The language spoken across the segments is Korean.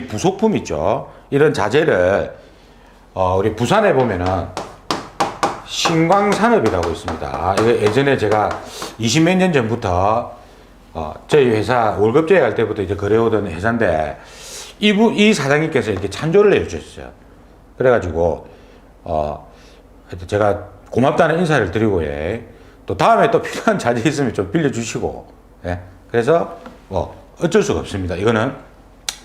부속품 있죠. 이런 자재를 우리 부산에 보면은 신광산업이라고 있습니다. 이거 예전에 제가 20몇 년 전부터 저희 회사 월급 제외할 때부터 이제 그래오던 회사인데 이 사장님께서 이렇게 찬조를 해주셨어요. 그래가지고 하여튼 제가 고맙다는 인사를 드리고 또 다음에 또 필요한 자재 있으면 좀 빌려주시고 그래서 뭐 어쩔 수가 없습니다. 이거는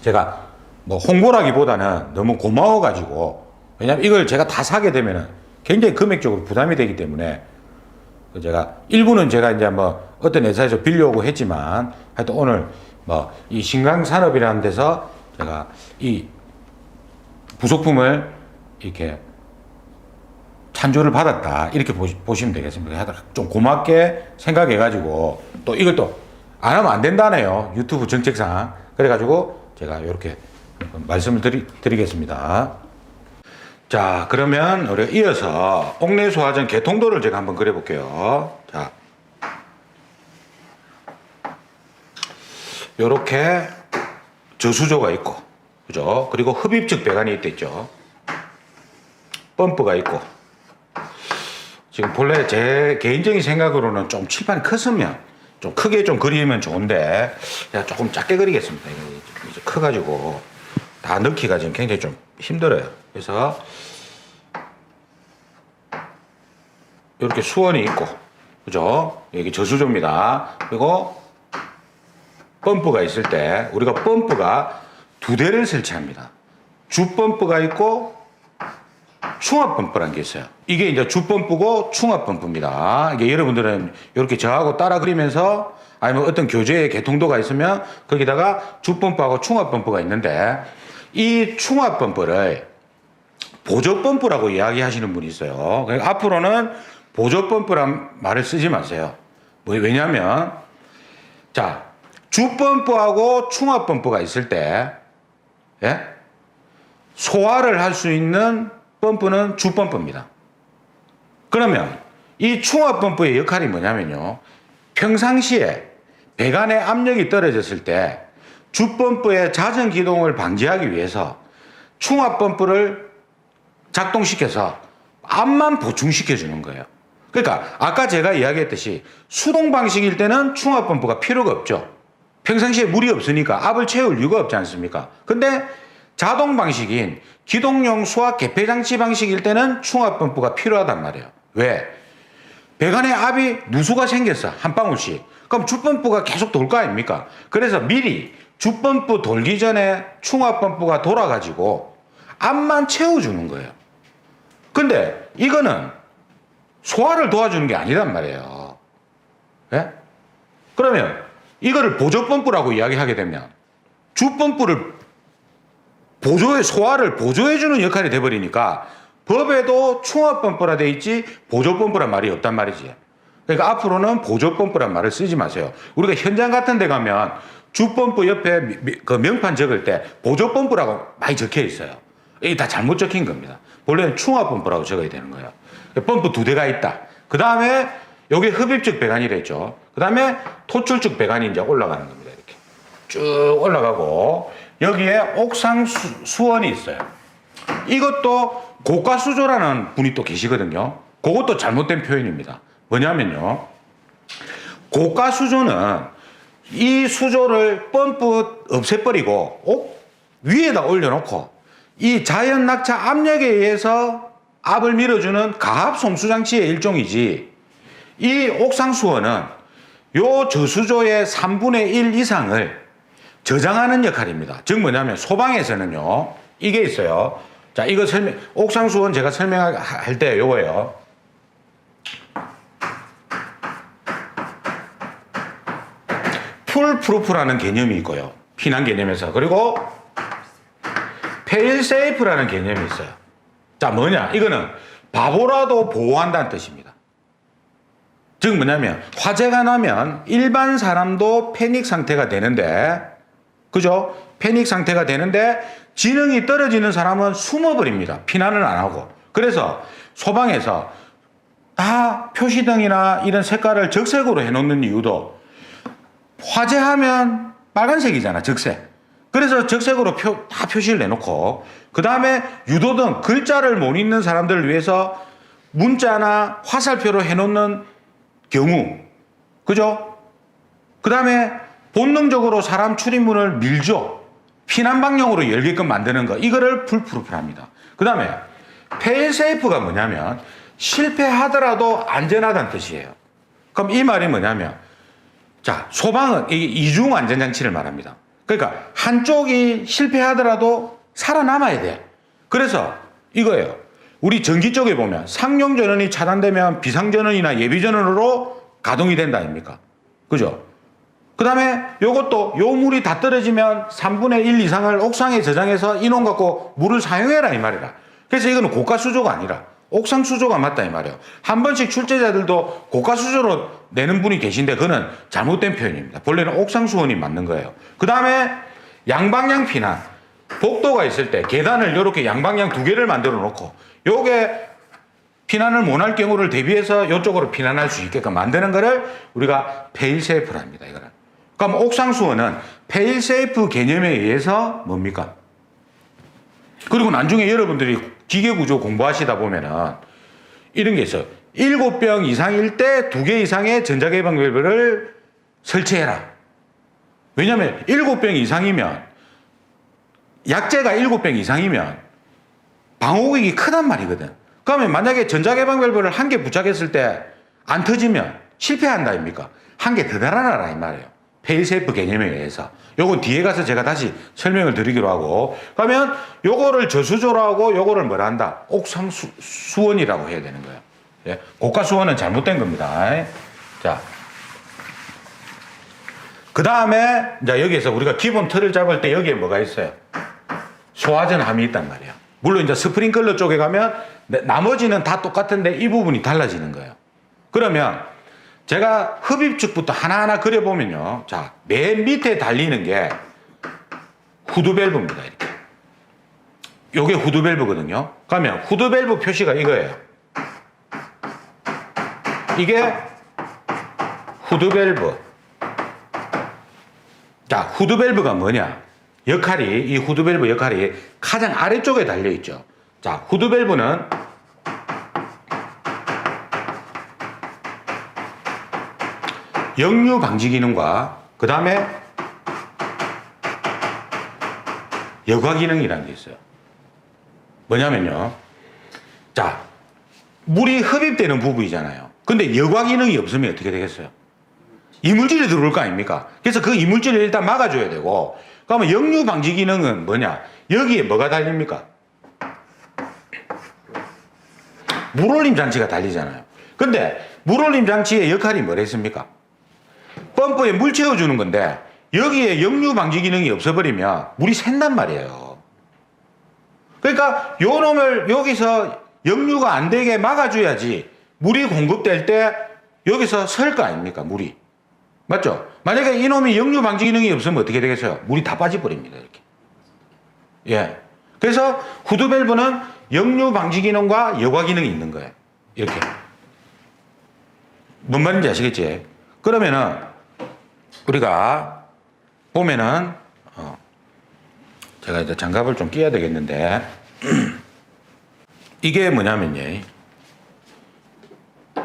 제가 뭐 홍보라기보다는 너무 고마워가지고, 왜냐면 이걸 제가 다 사게 되면은 굉장히 금액적으로 부담이 되기 때문에 제가 일부는 제가 이제 뭐 어떤 회사에서 빌려오고 했지만 하여튼 오늘 뭐 이 신광산업이라는 데서 제가 이 부속품을 이렇게 찬조를 받았다 이렇게 보시면 되겠습니다. 좀 고맙게 생각해가지고 또 이걸 또 안 하면 안 된다네요. 유튜브 정책상. 그래가지고 제가 이렇게 말씀을 드리겠습니다. 자, 그러면 우리가 이어서 옥내소화전 개통도를 제가 한번 그려볼게요. 자, 요렇게 저수조가 있고, 그죠? 그리고 흡입식 배관이 있죠. 펌프가 있고. 지금 본래 제 개인적인 생각으로는 좀 칠판이 컸으면 좀 크게 좀 그리면 좋은데 제가 조금 작게 그리겠습니다. 이제 커가지고 다 넣기가 지금 굉장히 좀 힘들어요. 그래서 이렇게 수원이 있고, 그죠? 여기 저수조입니다. 그리고 펌프가 있을 때 우리가 펌프가 두 대를 설치합니다. 주펌프가 있고 충압 펌프라는 게 있어요. 이게 이제 주 펌프고 충압 펌프입니다. 이게 여러분들은 이렇게 저하고 따라 그리면서 아니면 어떤 교재에 개통도가 있으면 거기다가 주 펌프하고 충압 펌프가 있는데 이 충압 펌프를 보조 펌프라고 이야기하시는 분이 있어요. 그러니까 앞으로는 보조 펌프란 말을 쓰지 마세요. 왜냐하면 자, 주 펌프하고 충압 펌프가 있을 때 소화를 할 수 있는 펌프는 주펌프입니다. 그러면 이 충압펌프의 역할이 뭐냐면요. 평상시에 배관의 압력이 떨어졌을 때 주펌프의 자전 기동을 방지하기 위해서 충압펌프를 작동시켜서 압만 보충시켜 주는 거예요. 그러니까 아까 제가 이야기했듯이 수동 방식일 때는 충압펌프가 필요가 없죠. 평상시에 물이 없으니까 압을 채울 이유가 없지 않습니까? 근데 자동 방식인 기동용 수압 개폐장치 방식일 때는 충압펌프가 필요하단 말이에요. 왜? 배관에 압이 누수가 생겼어. 한 방울씩. 그럼 주펌프가 계속 돌 거 아닙니까? 그래서 미리 주펌프 돌기 전에 충압펌프가 돌아가지고 압만 채워주는 거예요. 근데 이거는 소화를 도와주는 게 아니란 말이에요. 예? 그러면 이거를 보조펌프라고 이야기하게 되면 주펌프를 소화를 보조해주는 역할이 돼버리니까 법에도 충압펌프라 돼 있지 보조펌프란 말이 없단 말이지. 그러니까 앞으로는 보조펌프란 말을 쓰지 마세요. 우리가 현장 같은 데 가면 주펌프 옆에 그 명판 적을 때 보조펌프라고 많이 적혀 있어요. 이게 다 잘못 적힌 겁니다. 원래는 충압펌프라고 적어야 되는 거예요. 펌프 두 대가 있다. 그 다음에 여기 흡입식 배관이랬죠. 그 다음에 토출식 배관이 이제 올라가는 겁니다. 이렇게 쭉 올라가고 여기에 옥상 수원이 있어요. 이것도 고가수조라는 분이 또 계시거든요. 그것도 잘못된 표현입니다. 뭐냐면요. 고가수조는 이 수조를 펌프 없애버리고 위에다 올려놓고 이 자연 낙차 압력에 의해서 압을 밀어주는 가압 송수장치의 일종이지, 이 옥상 수원은 요 저수조의 3분의 1 이상을 저장하는 역할입니다. 즉 뭐냐면 소방에서는요 이게 있어요. 자, 이거 옥상 수원 제가 설명할 때 요거예요. 풀프루프라는 개념이 있고요. 피난 개념에서. 그리고 페일세이프라는 개념이 있어요. 자, 뭐냐? 이거는 바보라도 보호한다는 뜻입니다. 즉 뭐냐면 화재가 나면 일반 사람도 패닉 상태가 되는데, 그죠? 패닉 상태가 되는데 지능이 떨어지는 사람은 숨어버립니다. 피난을 안 하고. 그래서 소방에서 다 표시등이나 이런 색깔을 적색으로 해놓는 이유도 화재하면 빨간색이잖아, 적색. 그래서 적색으로 다 표시를 내놓고 그 다음에 유도등 글자를 못 읽는 사람들을 위해서 문자나 화살표로 해놓는 경우, 그죠? 그 다음에 본능적으로 사람 출입문을 밀죠. 피난 방향으로 열게끔 만드는 거, 이거를 풀프루프를 합니다. 그 다음에 페일세이프가 뭐냐면 실패하더라도 안전하다는 뜻이에요. 그럼 이 말이 뭐냐면, 자, 소방은 이중 안전장치를 말합니다. 그러니까 한쪽이 실패하더라도 살아남아야 돼. 그래서 이거예요. 우리 전기 쪽에 보면 상용전원이 차단되면 비상전원이나 예비전원으로 가동이 된다 아닙니까? 그죠? 그 다음에 요것도 요 물이 다 떨어지면 3분의 1 이상을 옥상에 저장해서 인원 갖고 물을 사용해라 이 말이라. 그래서 이거는 고가 수조가 아니라 옥상 수조가 맞다 이 말이에요. 한 번씩 출제자들도 고가 수조로 내는 분이 계신데 그거는 잘못된 표현입니다. 본래는 옥상 수원이 맞는 거예요. 그 다음에 양방향 피난. 복도가 있을 때 계단을 이렇게 양방향 두 개를 만들어 놓고 요게 피난을 못할 경우를 대비해서 이쪽으로 피난할 수 있게끔 만드는 거를 우리가 페일세이프를 합니다. 이거는. 그럼 옥상 수원은 페일세이프 개념에 의해서 뭡니까? 그리고 나중에 여러분들이 기계구조 공부하시다 보면은 이런 게 있어요. 7병 이상일 때 2개 이상의 전자개방 밸브를 설치해라. 왜냐하면 7병 이상이면 약재가 7병 이상이면 방호극이 크단 말이거든. 그러면 만약에 전자개방 밸브를 한 개 부착했을 때 안 터지면 실패한다 아닙니까? 한 개 더 달아놔라 이 말이에요. 페일세이프 개념에 의해서. 요건 뒤에 가서 제가 다시 설명을 드리기로 하고, 그러면 요거를 저수조로 하고 요거를 뭐라 한다? 옥상 수원이라고 해야 되는 거예요. 예? 고가 수원은 잘못된 겁니다. 자, 그 다음에 이제 여기에서 우리가 기본 틀을 잡을 때 여기에 뭐가 있어요? 소화전 함이 있단 말이에요. 물론 이제 스프링클러 쪽에 가면 나머지는 다 똑같은데 이 부분이 달라지는 거예요. 그러면 제가 흡입축부터 하나하나 그려보면요. 자, 맨 밑에 달리는 게 후드밸브입니다. 이렇게. 요게 후드밸브거든요. 그러면 후드밸브 표시가 이거예요. 이게 후드밸브. 자, 후드밸브가 뭐냐? 이 후드밸브 역할이 가장 아래쪽에 달려있죠. 자, 후드밸브는 역류 방지 기능과 그 다음에 여과 기능이라는 게 있어요. 뭐냐면요. 자, 물이 흡입되는 부분이잖아요. 근데 여과 기능이 없으면 어떻게 되겠어요? 이물질이 들어올 거 아닙니까? 그래서 그 이물질을 일단 막아줘야 되고, 그러면 역류 방지 기능은 뭐냐? 여기에 뭐가 달립니까? 물올림 장치가 달리잖아요. 근데 물올림 장치의 역할이 뭐랬습니까? 펌프에 물 채워주는 건데 여기에 역류 방지 기능이 없어버리면 물이 샌단 말이에요. 그러니까 요 놈을 여기서 역류가 안 되게 막아줘야지 물이 공급될 때 여기서 설 거 아닙니까? 물이. 맞죠? 만약에 이놈이 역류 방지 기능이 없으면 어떻게 되겠어요? 물이 다 빠져버립니다. 이렇게. 예. 그래서 후드밸브는 역류 방지 기능과 여과 기능이 있는 거예요. 이렇게. 뭔 말인지 아시겠지? 그러면은 우리가 보면은 제가 이제 장갑을 좀 끼워야 되겠는데 이게 뭐냐면요.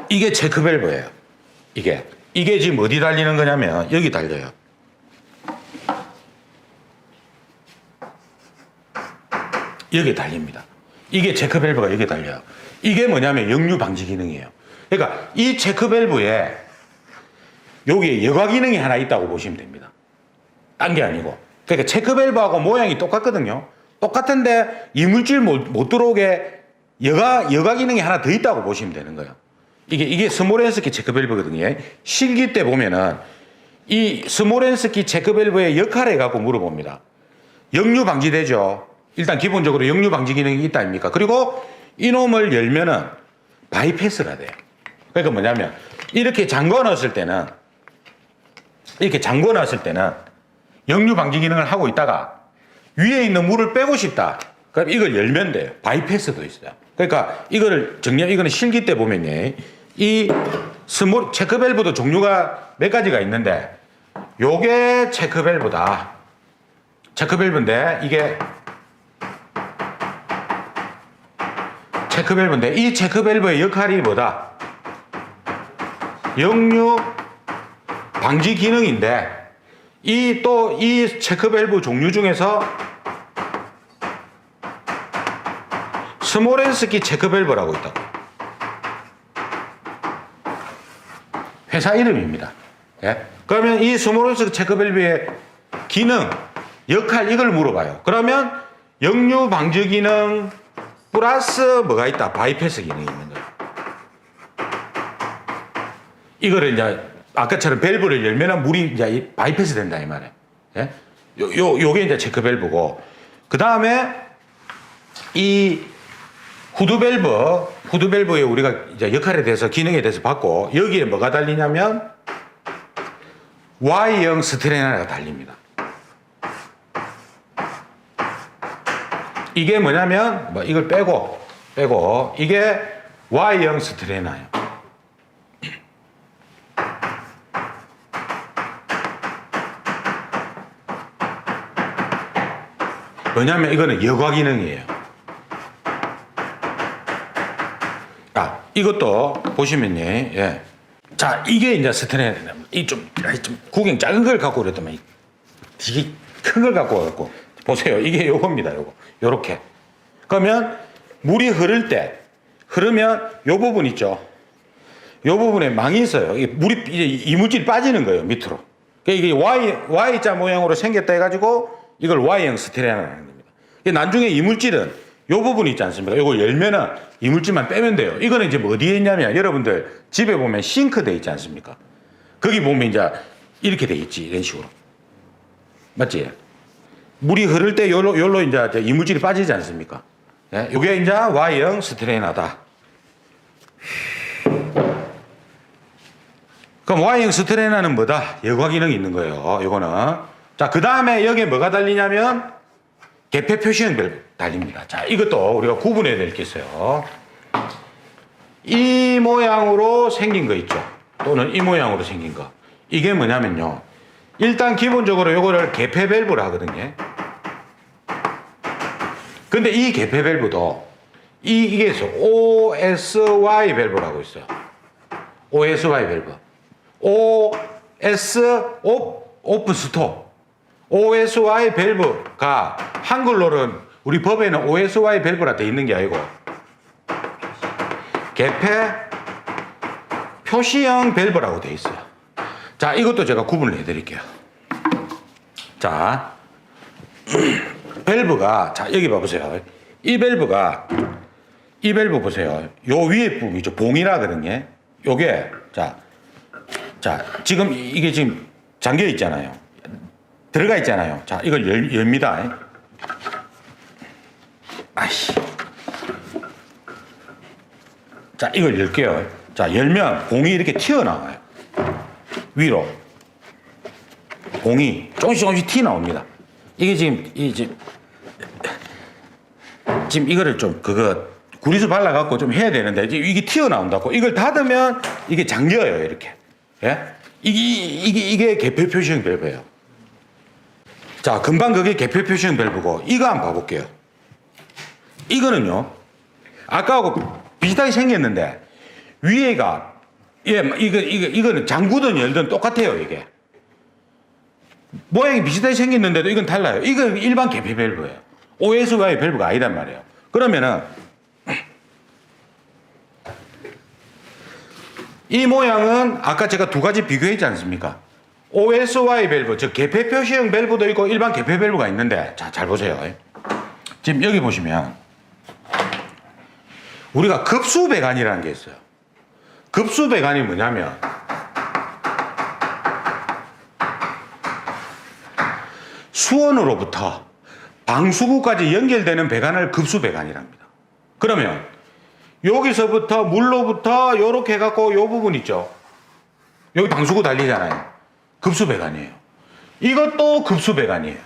이게 체크밸브예요. 이게 지금 어디 달리는 거냐면 여기 달려요. 여기 달립니다. 이게 체크밸브가 여기 달려요. 이게 뭐냐면 역류 방지 기능이에요. 그러니까 이 체크밸브에 여기에 여과 기능이 하나 있다고 보시면 됩니다. 딴 게 아니고. 그러니까 체크밸브하고 모양이 똑같거든요. 똑같은데 이물질 못 들어오게 여과 기능이 하나 더 있다고 보시면 되는 거예요. 이게 스모렌스키 체크밸브거든요. 실기 때 보면은 이 스모렌스키 체크밸브의 역할을 갖고 물어봅니다. 역류 방지되죠. 일단 기본적으로 역류 방지 기능이 있다 아닙니까? 그리고 이놈을 열면은 바이패스가 돼요. 그러니까 뭐냐면 이렇게 잠궈 놨을 때는 역류 방지 기능을 하고 있다가 위에 있는 물을 빼고 싶다. 그럼 이걸 열면 돼요. 바이패스도 있어요. 그러니까 이거는 실기 때 보면요. 이 체크밸브도 종류가 몇 가지가 있는데 요게 체크밸브다. 체크 밸브인데 이게 체크 밸브인데 이 체크 밸브의 역할이 뭐다? 역류 방지 기능인데 이 체크 밸브 종류 중에서 스모렌스키 체크 밸브라고 있다고. 회사 이름입니다. 예? 그러면 이 스모렌스키 체크 밸브의 기능, 역할 이걸 물어봐요. 그러면 역류 방지 기능 플러스 뭐가 있다? 바이패스 기능이 있는 거예요. 이거를 이제 아까처럼 밸브를 열면은 물이 이제 바이패스 된다 이 말이에요. 예? 요게 이제 체크 밸브고, 그 다음에 이 후드 밸브에 우리가 이제 역할에 대해서 기능에 대해서 봤고, 여기에 뭐가 달리냐면 Y형 스트레나가 달립니다. 이게 뭐냐면 뭐 이걸 빼고 이게 Y형 스트레나예요. 왜냐면 이거는 여과 기능이에요. 이것도 보시면요. 예. 자, 이게 이제 스트레나. 좀 구경 작은 걸 갖고 그랬더만 되게 큰 걸 갖고 와갖고 보세요. 이게 요겁니다. 요렇게. 그러면 물이 흐르면 요 부분 있죠. 요 부분에 망이 있어요. 물이 이제 이물질이 빠지는 거예요. 밑으로. 그러니까 이게 Y자 모양으로 생겼다 해가지고 이걸 Y형 스트레나라는 겁니다. 나중에 이물질은 요 부분 있지 않습니까? 요거 열면은 이물질만 빼면 돼요. 이거는 이제 어디에 있냐면 여러분들 집에 보면 싱크대 있지 않습니까? 거기 보면 이제 이렇게 돼 있지. 이런 식으로. 맞지? 물이 흐를 때 요로 이제 이물질이 빠지지 않습니까? 예? 요게 이제 Y형 스트레이너다. 그럼 Y형 스트레이너는 뭐다? 여과 기능이 있는 거예요. 요거는. 자, 그 다음에 여기에 뭐가 달리냐면 개폐 표시형 밸브 달립니다. 자, 이것도 우리가 구분해야 될 게 있어요. 이 모양으로 생긴 거 있죠. 또는 이 모양으로 생긴 거. 이게 뭐냐면요. 일단 기본적으로 요거를 개폐 밸브를 하거든요. 근데 이 개폐 밸브도 이게 있어요. OSY 밸브라고 있어요. OSY 밸브. OS 오픈 스톱. OSY 밸브가 한글로는 우리 법에는 OSY 밸브라 돼 있는 게 아니고 개폐 표시형 밸브라고 돼 있어요. 자, 이것도 제가 구분을 해드릴게요. 자, 밸브가, 자, 여기 봐보세요. 이 밸브 보세요. 요 위에 부분이죠. 봉이라거든요. 요게, 자, 지금 이게 지금 잠겨 있잖아요. 들어가 있잖아요. 자, 이걸 엽니다. 아이씨. 자, 이걸 열게요. 자, 열면 봉이 이렇게 튀어나와요. 위로. 봉이 조금씩 튀어나옵니다. 이게 지금 이거를 좀 구리수 발라갖고 좀 해야 되는데, 이게 튀어나온다고. 이걸 닫으면 이게 잠겨요, 이렇게. 예? 이게 개폐 표시형 밸브예요. 자, 금방 그게 개폐 표시형 밸브고, 이거 한번 봐볼게요. 이거는요, 아까하고 비슷하게 생겼는데, 위에가, 이거는 잠그든 열든 똑같아요, 이게. 모양이 비슷하게 생겼는데도 이건 달라요. 이건 일반 개폐 밸브예요. OSY 밸브가 아니단 말이에요. 그러면은, 이 모양은 아까 제가 두 가지 비교했지 않습니까? OSY 밸브, 즉 개폐 표시형 밸브도 있고 일반 개폐 밸브가 있는데, 자, 잘 보세요. 지금 여기 보시면 우리가 급수배관이라는 게 있어요. 급수배관이 뭐냐면 수원으로부터 방수구까지 연결되는 배관을 급수배관이랍니다. 그러면 여기서부터 물로부터 요렇게 해갖고 요 부분 있죠. 여기 방수구 달리잖아요. 급수배관이에요. 이것도 급수배관이에요.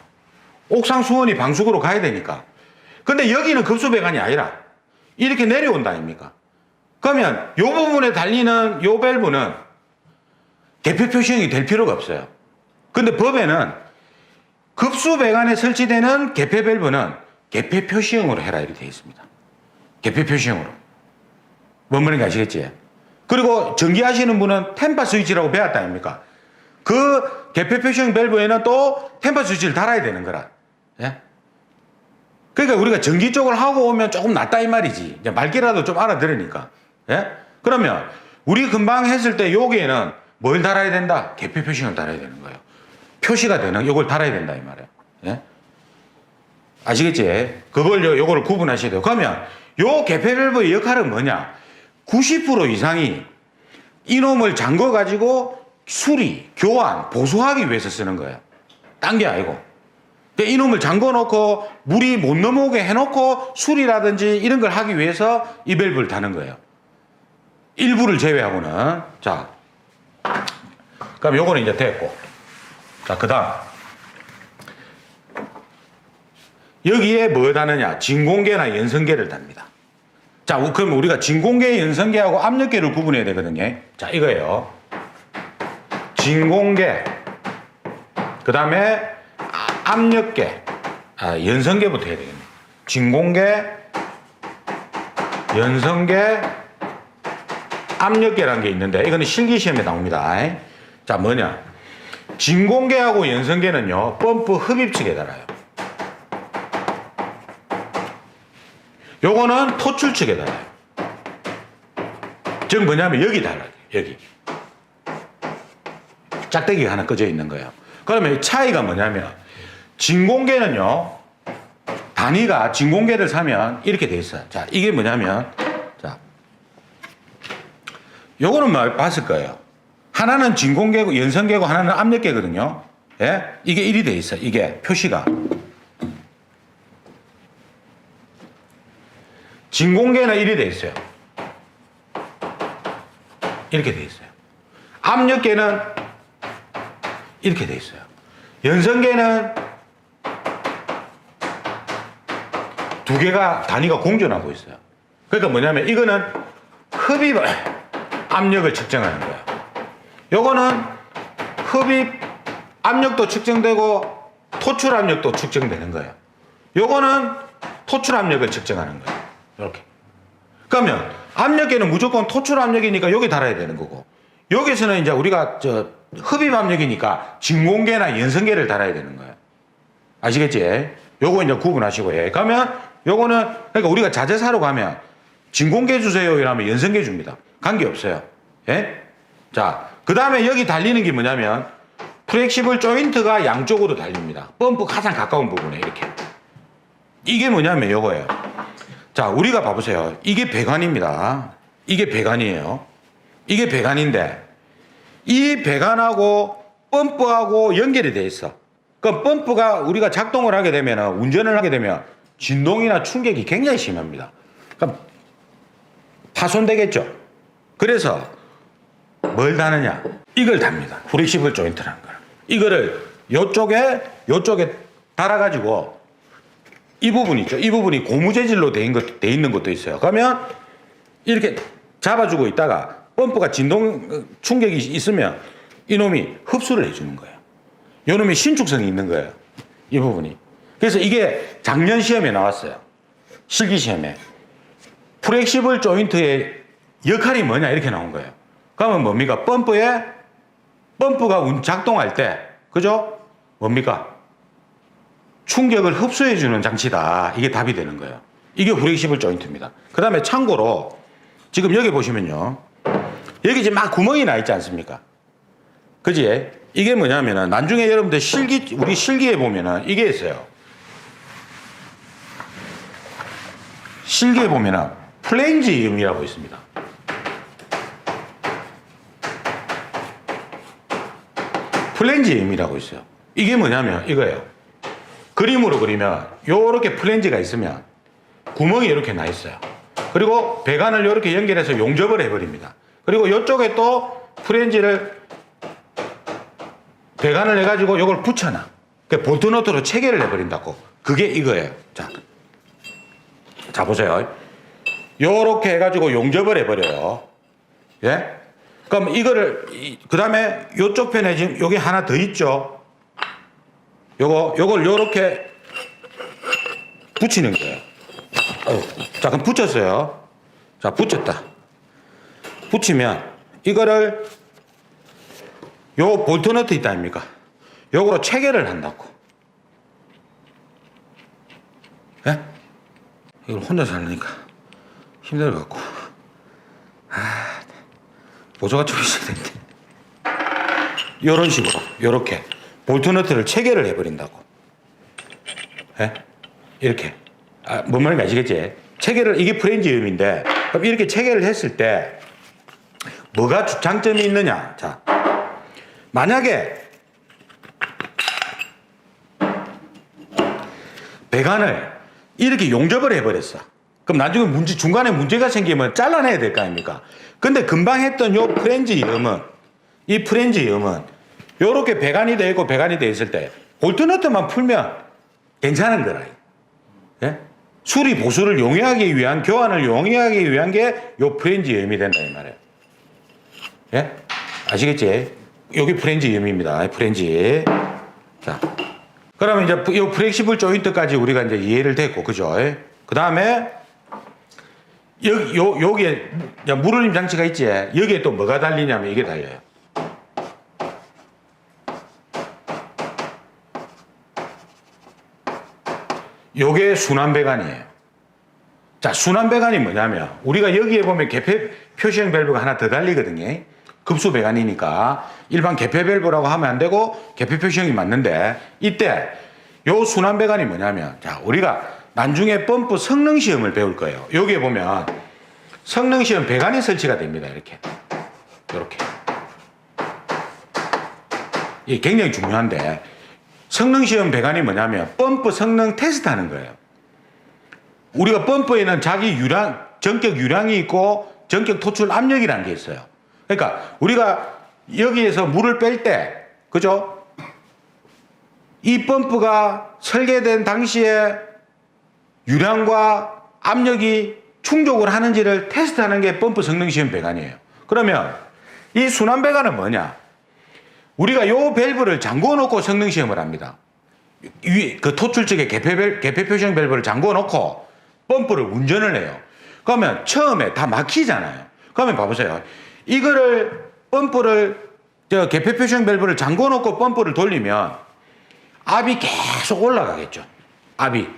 옥상 수원이 방수구로 가야 되니까. 근데 여기는 급수배관이 아니라 이렇게 내려온다 아닙니까? 그러면 요 부분에 달리는 요 밸브는 개폐 표시형이 될 필요가 없어요. 근데 법에는 급수 배관에 설치되는 개폐 밸브는 개폐 표시형으로 해라 이렇게 되어 있습니다. 개폐 표시형으로. 뭔 말인지 아시겠지? 그리고 전기하시는 분은 템파 스위치라고 배웠다 아닙니까? 그 개폐 표시형 밸브에는 또 템파 스위치를 달아야 되는 거라. 예? 그러니까 우리가 전기 쪽을 하고 오면 조금 낫다 이 말이지. 이제 말귀라도 좀 알아들으니까. 예? 그러면 우리 금방 했을 때 여기에는 뭘 달아야 된다? 개폐 표시형을 달아야 되는 거예요. 표시가 되는 이걸 달아야 된다 이 말이에요. 예? 아시겠지? 요거를 구분하셔야 돼요. 그러면 요 개폐 밸브의 역할은 뭐냐? 90% 이상이 이놈을 잠궈 가지고 수리, 교환, 보수하기 위해서 쓰는 거예요. 딴 게 아니고. 이놈을 잠궈 놓고 물이 못 넘어오게 해 놓고 수리라든지 이런 걸 하기 위해서 이 밸브를 다는 거예요. 일부를 제외하고는. 자, 그럼 요거는 이제 됐고. 자, 그 다음. 여기에 뭐 다느냐? 진공계나 연성계를 답니다. 자, 그럼 우리가 진공계, 연성계하고 압력계를 구분해야 되거든요. 자, 이거예요. 진공계, 그 다음에 압력계, 연성계부터 해야 되겠네. 진공계, 연성계, 압력계라는 게 있는데, 이거는 실기시험에 나옵니다. 자, 뭐냐? 진공계하고 연성계는요, 펌프 흡입 측에 달아요. 요거는 토출 측에 달아요. 즉 뭐냐면 여기 달아요. 여기. 짝대기가 하나 꺼져 있는 거예요. 그러면 차이가 뭐냐면 진공계는요. 단위가 진공계를 사면 이렇게 돼 있어요. 자, 이게 뭐냐면 자. 요거는 뭐 봤을 거예요. 하나는 진공계고 연성계고 하나는 압력계거든요. 예? 이게 1이 돼 있어요. 이게 표시가. 진공계는 1이 돼 있어요. 이렇게 돼 있어요. 압력계는 이렇게 돼 있어요. 연성계는 두 개가 단위가 공존하고 있어요. 그러니까 뭐냐면 이거는 흡입 압력을 측정하는 거예요. 요거는 흡입 압력도 측정되고 토출 압력도 측정되는 거예요. 요거는 토출 압력을 측정하는 거예요. 이렇게. 그러면 압력계는 무조건 토출 압력이니까 여기 달아야 되는 거고, 여기서는 이제 우리가 흡입 압력이니까 진공계나 연성계를 달아야 되는 거예요. 아시겠지? 요거 이제 구분하시고, 예. 그러면 요거는 그러니까 우리가 자재 사러 가면 진공계 주세요 이러면 연성계 줍니다. 관계 없어요. 예? 자, 그 다음에 여기 달리는 게 뭐냐면 플렉시블 조인트가 양쪽으로 달립니다. 펌프 가장 가까운 부분에 이렇게. 이게 뭐냐면 요거예요. 자, 우리가 봐보세요. 이게 배관입니다. 이게 배관이에요. 이게 배관인데 이 배관하고 펌프하고 연결이 돼 있어. 그럼 펌프가 우리가 작동을 하게 되면, 운전을 하게 되면 진동이나 충격이 굉장히 심합니다. 그럼 파손되겠죠. 그래서 뭘 다느냐? 이걸 답니다. 플렉시블 조인트라는 걸. 이거를 요쪽에 달아가지고 이 부분 있죠. 이 부분이 고무 재질로 돼 있는 것도 있어요. 그러면 이렇게 잡아주고 있다가 펌프가 진동 충격이 있으면 이놈이 흡수를 해주는 거예요. 이놈이 신축성이 있는 거예요. 이 부분이. 그래서 이게 작년 시험에 나왔어요. 실기 시험에. 플렉시블 조인트의 역할이 뭐냐 이렇게 나온 거예요. 그러면 뭡니까? 펌프가 작동할 때, 그죠? 뭡니까? 충격을 흡수해주는 장치다. 이게 답이 되는 거예요. 이게 플렉시블 조인트입니다. 그 다음에 참고로 지금 여기 보시면요. 여기 이제 막 구멍이 나 있지 않습니까? 그지? 이게 뭐냐면은 나중에 여러분들 우리 실기에 보면은 이게 있어요. 실기에 보면은 플랜지음이라고 있습니다. 플랜지음이라고 있어요. 이게 뭐냐면 이거예요. 그림으로 그리면 요렇게 플랜지가 있으면 구멍이 이렇게 나 있어요. 그리고 배관을 이렇게 연결해서 용접을 해버립니다. 그리고 이쪽에 또 플랜지를 배관을 해가지고 이걸 붙여놔. 볼트너트로 체결을 해버린다고. 그게 이거예요. 자 보세요. 요렇게 해가지고 용접을 해버려요. 예? 그럼 이거를 그 다음에 요쪽 편에 지금 여기 하나 더 있죠. 요걸 요렇게 붙이는 거예요. 자, 그럼 붙였어요. 자, 붙였다. 붙이면 이거를 요 볼트 너트 있다 아닙니까? 요거로 체결을 한다고. 예? 이걸 혼자 살려니까 힘들어갖고. 보조가 좀 있어야 되는데. 요런 식으로, 요렇게. 볼트 너트를 체결을 해버린다고. 예? 이렇게. 뭔 말인지 아시겠지? 체결을, 이게 프렌지음인데, 그럼 이렇게 체결을 했을 때, 뭐가 장점이 있느냐? 자, 만약에, 배관을 이렇게 용접을 해버렸어. 그럼 나중에 중간에 문제가 생기면 잘라내야 될 거 아닙니까? 근데 금방 했던 요 프렌지음은, 이 프렌지음은, 요렇게 배관이 되어 있고 배관이 되어 있을 때, 볼트 너트만 풀면 괜찮은 거라. 예? 수리 보수를 용이하기 위한, 교환을 용이하기 위한 게 요 프렌지음이 된다 이 말이에요. 예? 아시겠지? 여기 프렌지음입니다. 프렌지. 자, 그러면 이제 요 플렉시블 조인트까지 우리가 이제 이해를 됐고, 그죠? 그 다음에 여기에 물울림 장치가 있지. 여기에 또 뭐가 달리냐면 이게 달려요. 요게 순환배관이에요. 자, 순환배관이 뭐냐면 우리가 여기에 보면 개폐 표시형 밸브가 하나 더 달리거든요. 급수배관이니까 일반 개폐 밸브라고 하면 안 되고 개폐 표시형이 맞는데, 이때 요 순환배관이 뭐냐면, 자, 우리가 나중에 펌프 성능시험을 배울 거예요. 여기에 보면 성능시험 배관이 설치가 됩니다. 이렇게 이게 굉장히 중요한데, 성능시험 배관이 뭐냐면 펌프 성능 테스트하는 거예요. 우리가 펌프에는 자기 전격 유량이 있고 전격 토출 압력이라는 게 있어요. 그러니까 우리가 여기에서 물을 뺄 때, 그죠? 이 펌프가 설계된 당시에 유량과 압력이 충족을 하는지를 테스트하는 게 펌프 성능시험 배관이에요. 그러면 이 순환 배관은 뭐냐? 우리가 요 밸브를 잠궈 놓고 성능 시험을 합니다. 그 토출 쪽에 개폐 표시형 밸브를 잠궈 놓고 펌프를 운전을 해요. 그러면 처음에 다 막히잖아요. 그러면 봐보세요. 이거를 개폐 표시형 밸브를 잠궈 놓고 펌프를 돌리면 압이 계속 올라가겠죠. 압이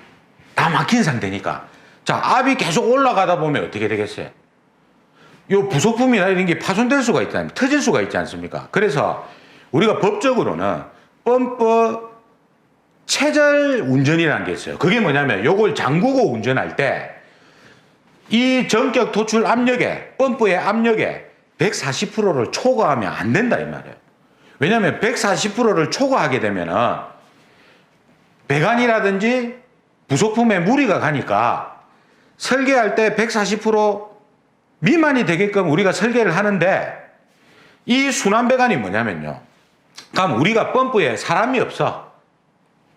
다 막힌 상태니까. 자, 압이 계속 올라가다 보면 어떻게 되겠어요? 요 부속품이나 이런 게 파손될 수가 있다, 터질 수가 있지 않습니까? 그래서 우리가 법적으로는 펌프 체절 운전이라는 게 있어요. 그게 뭐냐면 요걸 잠그고 운전할 때 이 전격 토출 압력에, 펌프의 압력에 140%를 초과하면 안 된다 이 말이에요. 왜냐하면 140%를 초과하게 되면은 배관이라든지 부속품에 무리가 가니까 설계할 때 140% 미만이 되게끔 우리가 설계를 하는데, 이 순환 배관이 뭐냐면요. 그럼 우리가 펌프에 사람이 없어.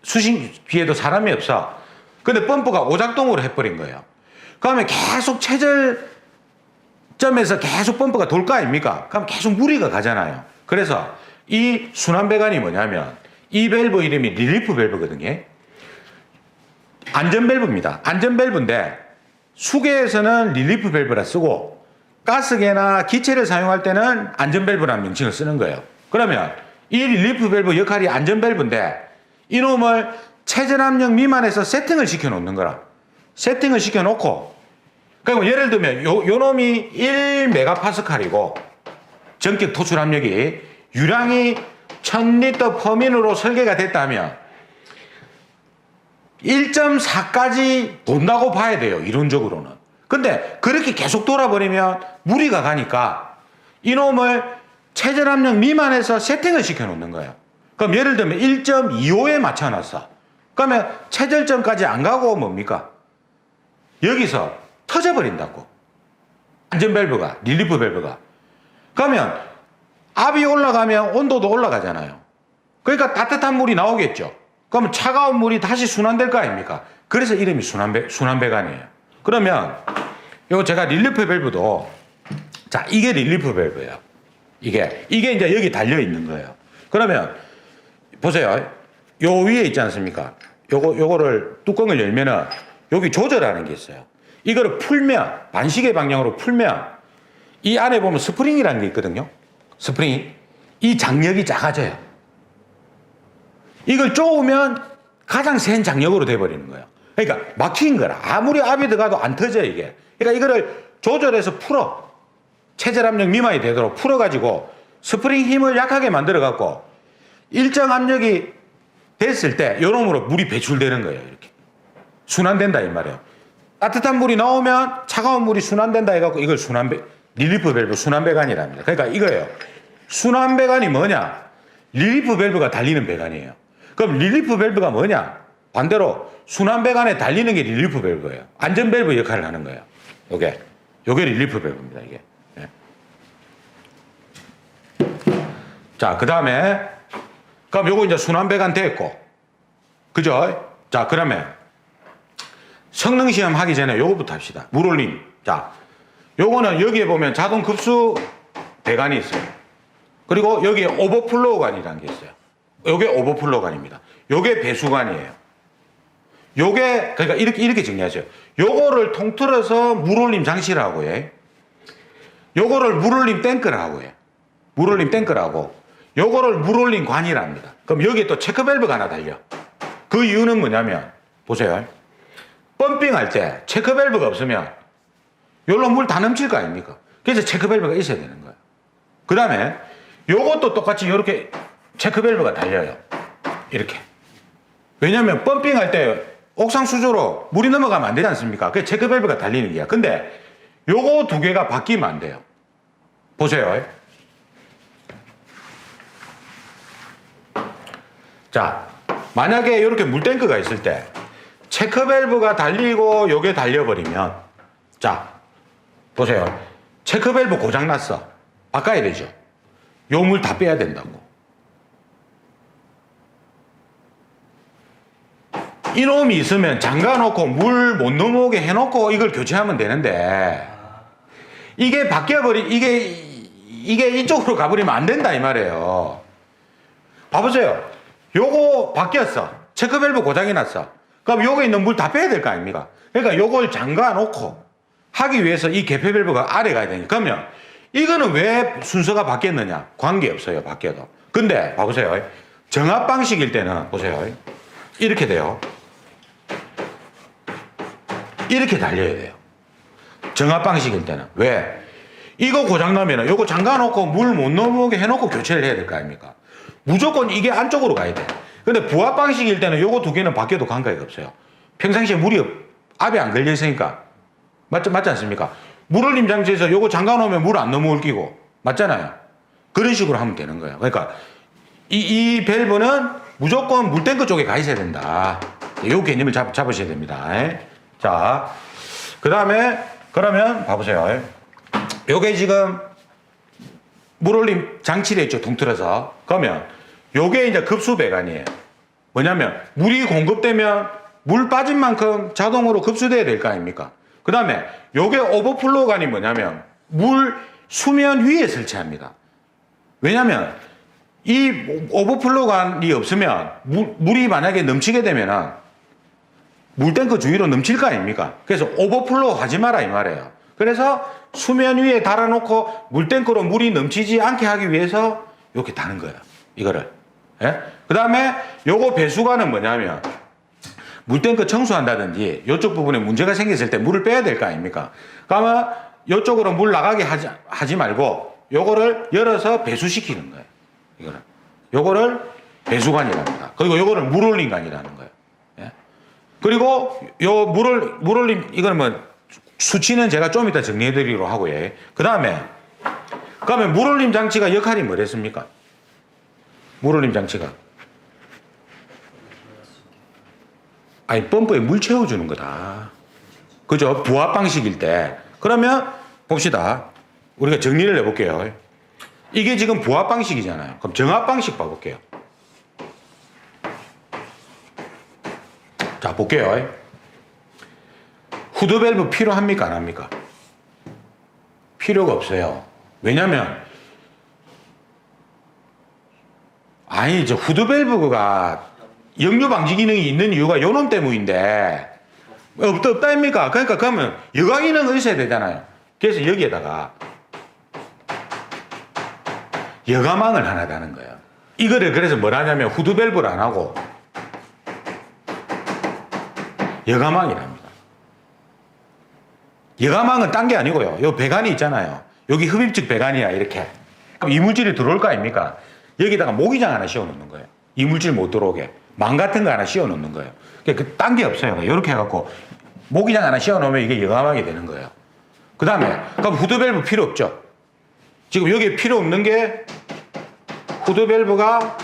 수신 뒤에도 사람이 없어. 근데 펌프가 오작동으로 해버린 거예요. 그러면 계속 체절점에서 계속 펌프가 돌 거 아닙니까? 그럼 계속 무리가 가잖아요. 그래서 이 순환 배관이 뭐냐면 이 밸브 이름이 릴리프 밸브거든요. 안전 밸브입니다. 안전 밸브인데 수계에서는 릴리프 밸브라 쓰고 가스계나 기체를 사용할 때는 안전 밸브라는 명칭을 쓰는 거예요. 그러면 이 릴리프 밸브 역할이 안전 밸브인데 이놈을 체절 압력 미만에서 세팅을 시켜 놓는 거라. 세팅을 시켜 놓고, 그러니까 예를 들면 요 놈이 1메가파스칼이고 전격 토출 압력이 유량이 1000리터 퍼민으로 설계가 됐다면 1.4까지 돈다고 봐야 돼요, 이론적으로는. 근데 그렇게 계속 돌아버리면 무리가 가니까 이놈을 체절 압력 미만에서 세팅을 시켜 놓는 거예요. 그럼 예를 들면 1.25에 맞춰 놨어. 그러면 체절점까지 안 가고 뭡니까? 여기서 터져버린다고. 안전 밸브가, 릴리프 밸브가. 그러면 압이 올라가면 온도도 올라가잖아요. 그러니까 따뜻한 물이 나오겠죠. 그러면 차가운 물이 다시 순환될 거 아닙니까? 그래서 이름이 순환배관이에요. 그러면 이거 제가 릴리프 밸브도, 자, 이게 릴리프 밸브예요. 이게 이제 여기 달려 있는 거예요. 그러면 보세요. 요 위에 있지 않습니까? 요거를 뚜껑을 열면은 여기 조절하는 게 있어요. 이거를 풀면, 반시계 방향으로 풀면 이 안에 보면 스프링이라는 게 있거든요. 스프링. 이 장력이 작아져요. 이걸 쪼으면 가장 센 장력으로 돼버리는 거예요. 그러니까 막힌 거라. 아무리 압이 들어가도 안 터져요, 이게. 그러니까 이거를 조절해서 풀어. 최저 압력 미만이 되도록 풀어가지고 스프링 힘을 약하게 만들어갖고 일정 압력이 됐을 때 요놈으로 물이 배출되는 거예요. 이렇게. 순환된다, 이 말이에요. 따뜻한 물이 나오면 차가운 물이 순환된다 해갖고 이걸 릴리프 밸브 순환배관이랍니다. 그러니까 이거예요. 순환배관이 뭐냐? 릴리프 밸브가 달리는 배관이에요. 그럼 릴리프 밸브가 뭐냐? 반대로 순환배관에 달리는 게 릴리프 밸브예요. 안전 밸브 역할을 하는 거예요. 요게 릴리프 밸브입니다, 이게. 예. 자, 그 다음에, 그럼 요거 이제 순환배관 됐고. 그죠? 자, 그러면 성능시험 하기 전에 요거부터 합시다. 물올림. 자, 요거는 여기에 보면 자동 급수 배관이 있어요. 그리고 여기에 오버플로우관이라는 게 있어요. 요게 오버플로우관입니다. 요게 배수관이에요. 요게, 그러니까 이렇게 정리하세요. 요거를 통틀어서 물올림 장치라고 해. 요거를 물올림 탱크라고 해. 물올림 탱크라고. 요거를 물올림 관이랍니다. 그럼 여기에 또 체크밸브가 하나 달려. 그 이유는 뭐냐면, 보세요. 펌핑할 때 체크밸브가 없으면 요로 물 다 넘칠 거 아닙니까? 그래서 체크밸브가 있어야 되는 거예요. 그 다음에 요것도 똑같이 이렇게 체크밸브가 달려요. 이렇게. 왜냐면 펌핑할 때 옥상 수조로 물이 넘어가면 안 되지 않습니까? 그게 체크밸브가 달리는 게야. 근데 요거 두 개가 바뀌면 안 돼요. 보세요. 자, 만약에 이렇게 물탱크가 있을 때 체크밸브가 달리고 요게 달려버리면, 자, 보세요. 체크밸브 고장났어. 바꿔야 되죠. 요 물 다 빼야 된다고. 이놈이 있으면 잠가놓고 물 못 넘어오게 해놓고 이걸 교체하면 되는데, 이게 이게 이쪽으로 가버리면 안 된다, 이 말이에요. 봐보세요. 요거 바뀌었어. 체크밸브 고장이 났어. 그럼 요거 있는 물 다 빼야 될 거 아닙니까? 그러니까 요걸 잠가놓고 하기 위해서 이 개폐밸브가 아래 가야 되니까. 그러면 이거는 왜 순서가 바뀌었느냐? 관계없어요, 바뀌어도. 근데 봐보세요. 정압 방식일 때는 보세요. 이렇게 돼요. 이렇게 달려야 돼요. 정압 방식일 때는. 왜? 이거 고장나면 요거 잠가놓고 물 못 넘어오게 해놓고 교체를 해야 될 거 아닙니까? 무조건 이게 안쪽으로 가야 돼. 근데 부압 방식일 때는 요거 두 개는 바뀌어도 관계가 없어요. 평상시에 물이 압이 안 걸려 있으니까. 맞지 않습니까? 물올림 장치에서 요거 잠가 놓으면 물 안 넘어올 끼고. 맞잖아요. 그런 식으로 하면 되는 거예요. 그러니까 이 밸브는 무조건 물탱크 쪽에 가 있어야 된다. 요 개념을 잡으셔야 됩니다. 자, 그 다음에 그러면 봐보세요. 요게 지금 물올림 장치를 있죠, 통틀어서. 그러면 요게 이제 급수 배관이에요. 뭐냐면 물이 공급되면 물 빠진 만큼 자동으로 급수돼야 될 거 아닙니까? 그 다음에 요게 오버플로우관이 뭐냐면 물 수면 위에 설치합니다. 왜냐면 이 오버플로우관이 없으면 물이 만약에 넘치게 되면은 물탱크 주위로 넘칠 거 아닙니까? 그래서 오버플로우 하지 마라, 이 말이에요. 그래서 수면 위에 달아놓고 물탱크로 물이 넘치지 않게 하기 위해서 이렇게 다는 거예요. 이거를. 예? 그 다음에 요거 배수관은 뭐냐면 물탱크 청소한다든지 이쪽 부분에 문제가 생겼을 때 물을 빼야 될 거 아닙니까? 그러면 이쪽으로 물 나가게 하지 말고 요거를 열어서 배수시키는 거예요. 이거를. 요거를 배수관이랍니다. 그리고 요거를 물올림관이라는 거예요. 예? 그리고 요 물올림, 이거는 뭐 수치는 제가 좀 이따 정리해 드리기로 하고요. 그 다음에, 그러면 물올림 장치가 역할이 뭐랬습니까? 물올림 장치가. 아니, 펌프에 물 채워주는 거다. 그죠? 부압 방식일 때. 그러면 봅시다. 우리가 정리를 해볼게요. 이게 지금 부압 방식이잖아요. 그럼 정압 방식 봐볼게요. 자, 볼게요. 후드밸브 필요합니까? 안 합니까? 필요가 없어요. 왜냐면, 아니, 후드밸브가 역류 방지 기능이 있는 이유가 요놈 때문인데 없다 아닙니까? 그러니까 그러면 여과 기능이 있어야 되잖아요. 그래서 여기에다가 여과망을 하나 다는 거예요. 이거를 그래서 뭘 하냐면 후드 밸브를 안 하고 여과망이랍니다. 여과망은 딴 게 아니고요. 요 배관이 있잖아요. 여기 흡입식 배관이야 이렇게. 그럼 이물질이 들어올 거 아닙니까? 여기다가 모기장 하나 씌워 놓는 거예요. 이물질 못 들어오게. 망 같은 거 하나 씌워 놓는 거예요. 그 딴 게 없어요. 이렇게 해갖고 모기장 하나 씌워 놓으면 이게 여과망이 되는 거예요. 그 다음에 그럼 후드 밸브 필요 없죠. 지금 여기에 필요 없는 게 후드 밸브가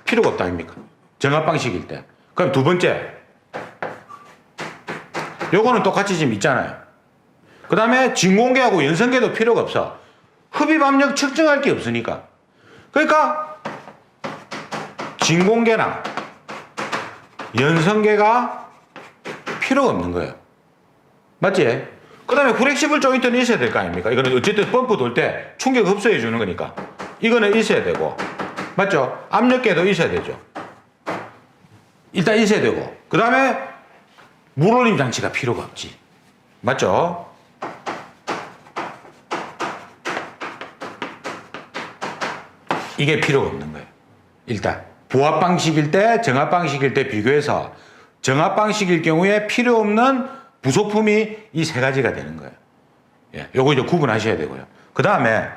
필요가 없다 아닙니까? 정압 방식일 때. 그럼 두 번째 요거는 똑같이 지금 있잖아요. 그 다음에 진공계하고 연선계도 필요가 없어. 흡입 압력 측정할 게 없으니까. 그러니까 진공계나 연선계가 필요가 없는 거예요. 맞지? 그 다음에 플렉시블 조인트는 있어야 될 거 아닙니까? 이거는 어쨌든 펌프 돌 때 충격 흡수해 주는 거니까. 이거는 있어야 되고. 맞죠? 압력계도 있어야 되죠. 일단 있어야 되고. 그 다음에 물올림 장치가 필요가 없지. 맞죠? 이게 필요가 없는 거예요. 일단 부압 방식일 때 정압 방식일 때 비교해서 정압 방식일 경우에 필요 없는 부속품이 이 세 가지가 되는 거예요. 예, 요거 이제 구분하셔야 되고요. 그 다음에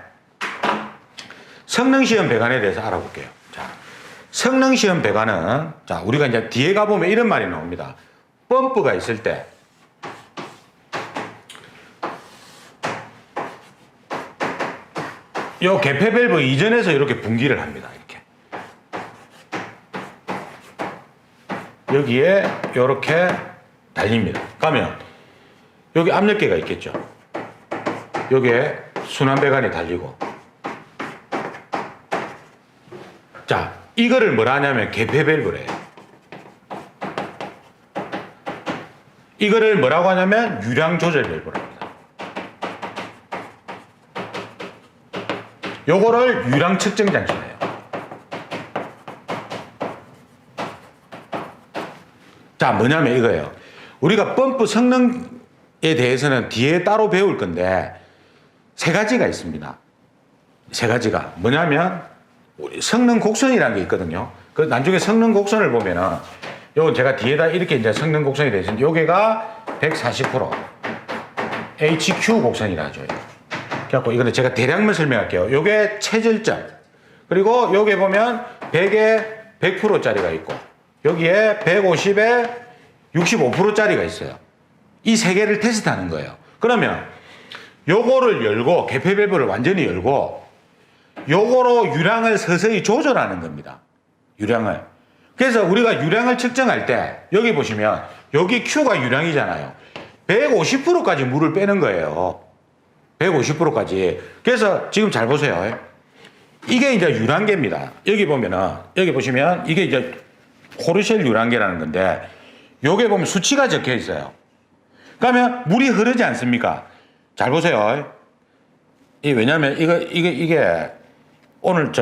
성능시험 배관에 대해서 알아볼게요. 자, 성능시험 배관은 자 우리가 이제 뒤에 가보면 이런 말이 나옵니다. 펌프가 있을 때 요 개폐 밸브 이전에서 이렇게 분기를 합니다. 이렇게 여기에 이렇게 달립니다. 가면 여기 압력계가 있겠죠. 여기에 순환배관이 달리고 자 이거를 뭐라 하냐면 개폐 밸브래요. 이거를 뭐라고 하냐면 유량 조절 밸브랍니다. 요거를 유량 측정 장치래요. 자, 뭐냐면 이거예요. 우리가 펌프 성능에 대해서는 뒤에 따로 배울 건데 세 가지가 있습니다. 세 가지가 뭐냐면 성능 곡선이라는 게 있거든요. 그 나중에 성능 곡선을 보면은 요건 제가 뒤에다 이렇게 이제 성능 곡선이 되어 있는데 요게가 140% HQ 곡선이라 하죠. 그래갖고 이거는 제가 대략만 설명할게요. 요게 체질점. 그리고 요게 보면 100에 100%짜리가 있고 여기에 150에 65%짜리가 있어요. 이 세 개를 테스트하는 거예요. 그러면 요거를 열고 개폐 밸브를 완전히 열고 요거로 유량을 서서히 조절하는 겁니다. 유량을. 그래서 우리가 유량을 측정할 때 여기 보시면 여기 Q가 유량이잖아요. 150%까지 물을 빼는 거예요. 150%까지. 그래서 지금 잘 보세요. 이게 이제 유량계입니다. 여기 보면은 여기 보시면 이게 이제 코르쉘 유량계라는 건데 요게 보면 수치가 적혀 있어요. 그러면 물이 흐르지 않습니까? 잘 보세요. 왜냐면 이게 오늘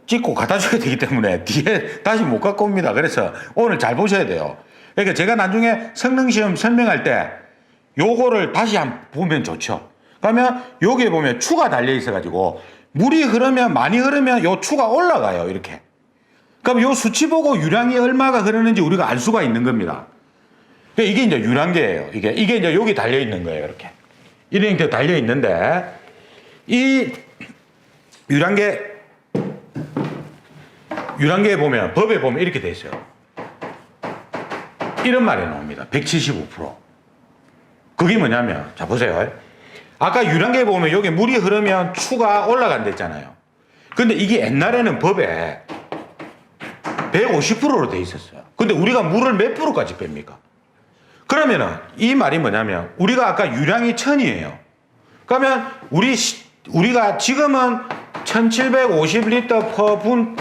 찍고 갖다 줘야 되기 때문에 뒤에 다시 못 갖고 옵니다. 그래서 오늘 잘 보셔야 돼요. 그러니까 제가 나중에 성능시험 설명할 때 요거를 다시 한번 보면 좋죠. 그러면 여기에 보면 추가 달려 있어가지고 물이 흐르면 많이 흐르면 요 추가 올라가요. 이렇게. 그럼 요 수치 보고 유량이 얼마가 흐르는지 우리가 알 수가 있는 겁니다. 이게 이제 유량계예요. 이게 이제 여기 달려 있는 거예요. 이렇게. 이렇게 달려 있는데 이 유량계에 보면 법에 보면 이렇게 돼 있어요. 이런 말이 나옵니다. 175%. 그게 뭐냐면 자 보세요. 아까 유량계에 보면 여기 물이 흐르면 추가 올라간다 했잖아요. 근데 이게 옛날에는 법에 150%로 돼 있었어요. 근데 우리가 물을 몇 프로까지 뺍니까? 그러면은 이 말이 뭐냐면 우리가 아까 유량이 1000이에요. 그러면 우리가 지금은 1750리터 per 분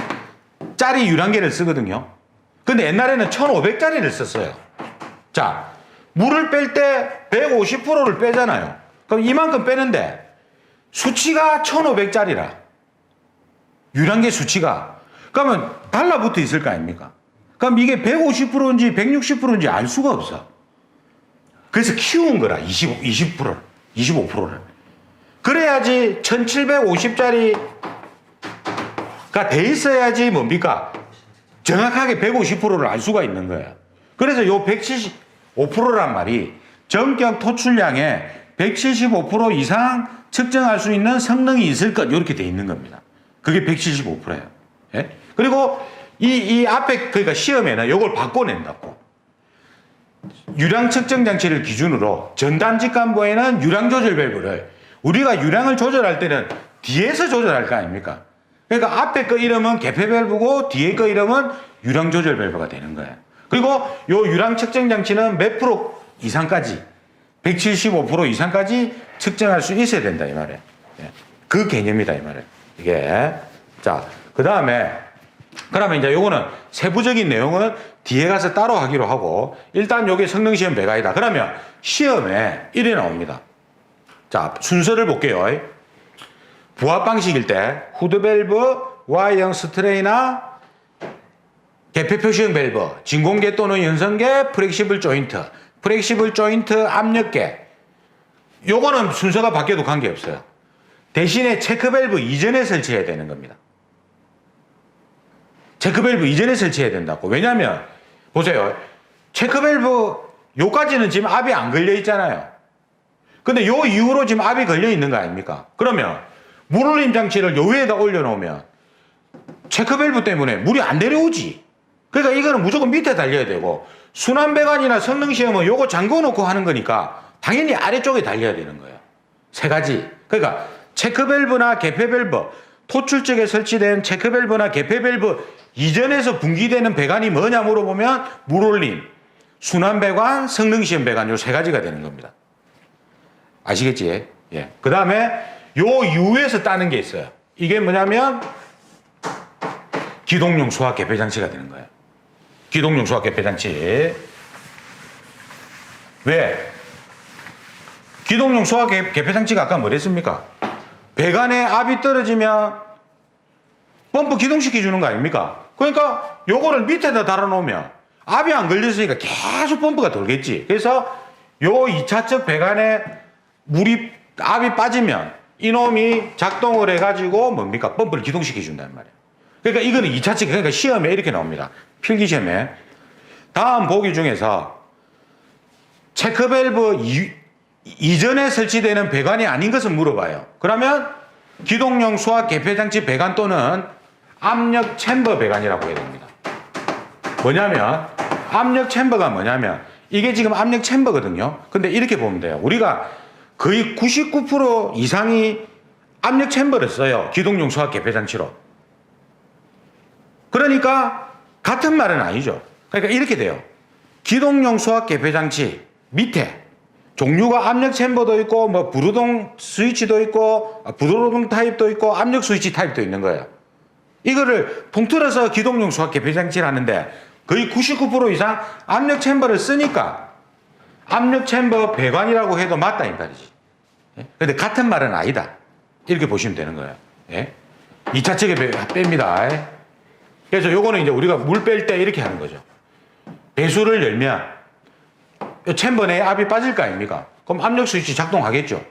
짜리 유량계를 쓰거든요. 근데 옛날에는 1500짜리를 썼어요. 자, 물을 뺄 때 150%를 빼잖아요. 그럼 이만큼 빼는데 수치가 1500짜리라. 유량계 수치가. 그러면 달라붙어 있을 거 아닙니까? 그럼 이게 150%인지 160%인지 알 수가 없어. 그래서 키운 거라, 20%를, 25%를. 그래야지 1750짜리가 돼 있어야지 뭡니까? 정확하게 150%를 알 수가 있는 거예요. 그래서 요 175%란 말이 전격 토출량의 175% 이상 측정할 수 있는 성능이 있을 것, 이렇게 돼 있는 겁니다. 그게 175%예요. 예? 그리고 이 앞에, 그러니까 시험에는 요걸 바꿔낸다고. 유량 측정 장치를 기준으로 전담 직관부에는 유량 조절 밸브를, 우리가 유량을 조절할 때는 뒤에서 조절할 거 아닙니까? 그러니까 앞에 거 이름은 개폐 밸브고 뒤에 거 이름은 유량 조절 밸브가 되는 거예요. 그리고 요 유량 측정 장치는 몇 프로 이상까지, 175% 이상까지 측정할 수 있어야 된다 이 말이에요. 그 개념이다 이 말이에요. 이게. 자, 그 다음에 그러면 이제 요거는 세부적인 내용은 뒤에 가서 따로 하기로 하고, 일단 요게 성능시험 배가이다. 그러면 시험에 이래 나옵니다. 자, 순서를 볼게요. 부합 방식일 때 후드밸브, Y형 스트레이나 개폐 표시형 밸브, 진공계 또는 연선계, 플렉시블 조인트, 플렉시블 조인트 압력계. 요거는 순서가 바뀌어도 관계없어요. 대신에 체크밸브 이전에 설치해야 되는 겁니다. 체크밸브 이전에 설치해야 된다고. 왜냐면 보세요. 체크밸브 요까지는 지금 압이 안 걸려 있잖아요. 근데 요 이후로 지금 압이 걸려 있는 거 아닙니까? 그러면 물올림 장치를 요 위에다 올려놓으면 체크밸브 때문에 물이 안 내려오지. 그러니까 이거는 무조건 밑에 달려야 되고, 순환배관이나 성능시험은 요거 잠궈놓고 하는 거니까 당연히 아래쪽에 달려야 되는 거예요. 세 가지. 그러니까 체크밸브나 개폐밸브, 토출 쪽에 설치된 체크밸브나 개폐밸브 이전에서 분기되는 배관이 뭐냐 물어보면 물올림, 순환배관, 성능시험 배관 요 세 가지가 되는 겁니다. 아시겠지? 예. 그 다음에 요 이후에서 따는 게 있어요. 이게 뭐냐면 기동용 수압 개폐 장치가 되는 거예요. 기동용 수압 개폐 장치. 왜? 기동용 수압 개폐 장치가 아까 뭐랬습니까? 배관에 압이 떨어지면 펌프 기동시켜 주는 거 아닙니까? 그러니까 요거를 밑에다 달아놓으면 압이 안 걸렸으니까 계속 펌프가 돌겠지. 그래서 요 2차측 배관에 압이 빠지면 이놈이 작동을 해가지고 뭡니까? 펌프를 기동시켜 준단 말이에요. 그러니까 이거는 2차측, 그러니까 시험에 이렇게 나옵니다. 필기시험에. 다음 보기 중에서 체크밸브 이전에 설치되는 배관이 아닌 것을 물어봐요. 그러면 기동용 수압 개폐 장치 배관 또는 압력 챔버 배관이라고 해야 됩니다. 뭐냐면 압력 챔버가 뭐냐면 이게 지금 압력 챔버거든요. 근데 이렇게 보면 돼요. 우리가 거의 99% 이상이 압력 챔버를 써요. 기동용 수압 개폐 장치로. 그러니까 같은 말은 아니죠. 그러니까 이렇게 돼요. 기동용 수압 개폐 장치 밑에 종류가 압력 챔버도 있고 뭐 부르동 스위치도 있고 부드러동 타입도 있고 압력 스위치 타입도 있는 거예요. 이거를 통틀어서 기동용 수압 개폐 장치를 하는데 거의 99% 이상 압력 챔버를 쓰니까 압력 챔버 배관이라고 해도 맞다 이 말이지. 근데 같은 말은 아니다. 이렇게 보시면 되는 거예요. 예? 2차 측에 뺍니다. 그래서 요거는 이제 우리가 물 뺄 때 이렇게 하는 거죠. 배수를 열면 이 챔버 내에 압이 빠질 거 아닙니까? 그럼 압력 스위치 작동하겠죠.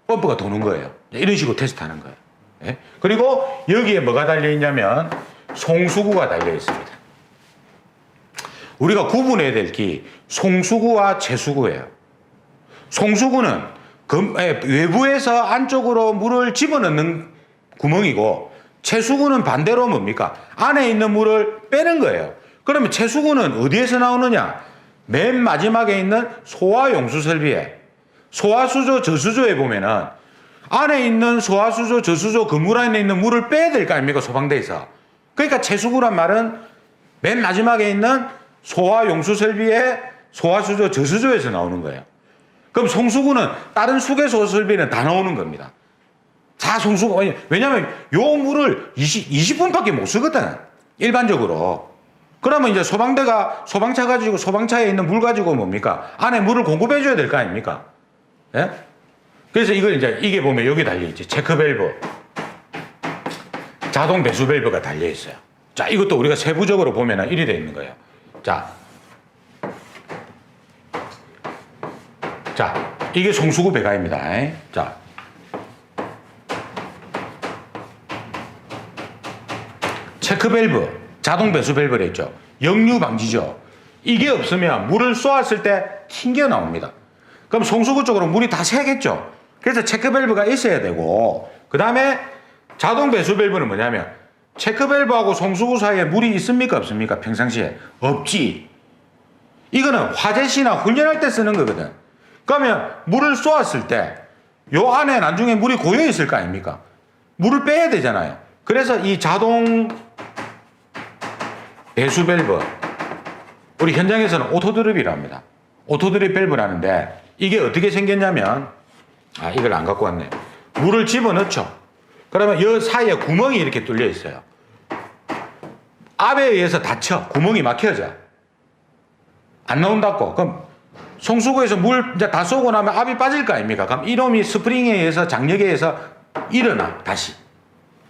펌프가 도는 거예요. 이런 식으로 테스트하는 거예요. 예? 그리고 여기에 뭐가 달려 있냐면 송수구가 달려 있습니다. 우리가 구분해야 될 게 송수구와 채수구예요. 송수구는 외부에서 안쪽으로 물을 집어넣는 구멍이고, 채수구는 반대로 뭡니까? 안에 있는 물을 빼는 거예요. 그러면 채수구는 어디에서 나오느냐? 맨 마지막에 있는 소화용수 설비에, 소화수조, 저수조에 보면은 안에 있는 소화수조, 저수조 그 물 안에 있는 물을 빼야 될 거 아닙니까? 소방대에서. 그러니까 채수구란 말은 맨 마지막에 있는 소화용수 설비에 소화수조, 저수조에서 나오는 거예요. 그럼 송수구는 다른 수개소 설비는 다 나오는 겁니다. 다 송수구. 왜냐면 요 물을 20분밖에 못 쓰거든. 일반적으로. 그러면 이제 소방차 가지고 소방차에 있는 물 가지고 뭡니까? 안에 물을 공급해 줘야 될 거 아닙니까? 예? 그래서 이걸 이제 이게 보면 여기 달려 있지. 체크 밸브. 자동 배수 밸브가 달려 있어요. 자, 이것도 우리가 세부적으로 보면은 이리 돼 있는 거예요. 자, 이게 송수구 배관입니다. 자, 체크 밸브, 자동 배수 밸브를 했죠. 역류 방지죠. 이게 없으면 물을 쏘았을 때 튕겨 나옵니다. 그럼 송수구 쪽으로 물이 다 새겠죠. 그래서 체크 밸브가 있어야 되고, 그 다음에 자동 배수 밸브는 뭐냐면 체크 밸브하고 송수구 사이에 물이 있습니까 없습니까? 평상시에 없지. 이거는 화재시나 훈련할 때 쓰는 거거든. 그러면 물을 쏘았을 때 요 안에 나중에 물이 고여 있을 거 아닙니까? 물을 빼야 되잖아요. 그래서 이 자동 배수 밸브, 우리 현장에서는 오토드립이라 합니다. 오토드립 밸브라는데 이게 어떻게 생겼냐면, 이걸 안 갖고 왔네. 물을 집어넣죠. 그러면 이 사이에 구멍이 이렇게 뚫려 있어요. 압에 의해서 닫혀. 구멍이 막혀져. 안 나온다고. 그럼 송수구에서 물 이제 다 쏘고 나면 압이 빠질 거 아닙니까? 그럼 이놈이 스프링에 의해서, 장력에 의해서 일어나, 다시.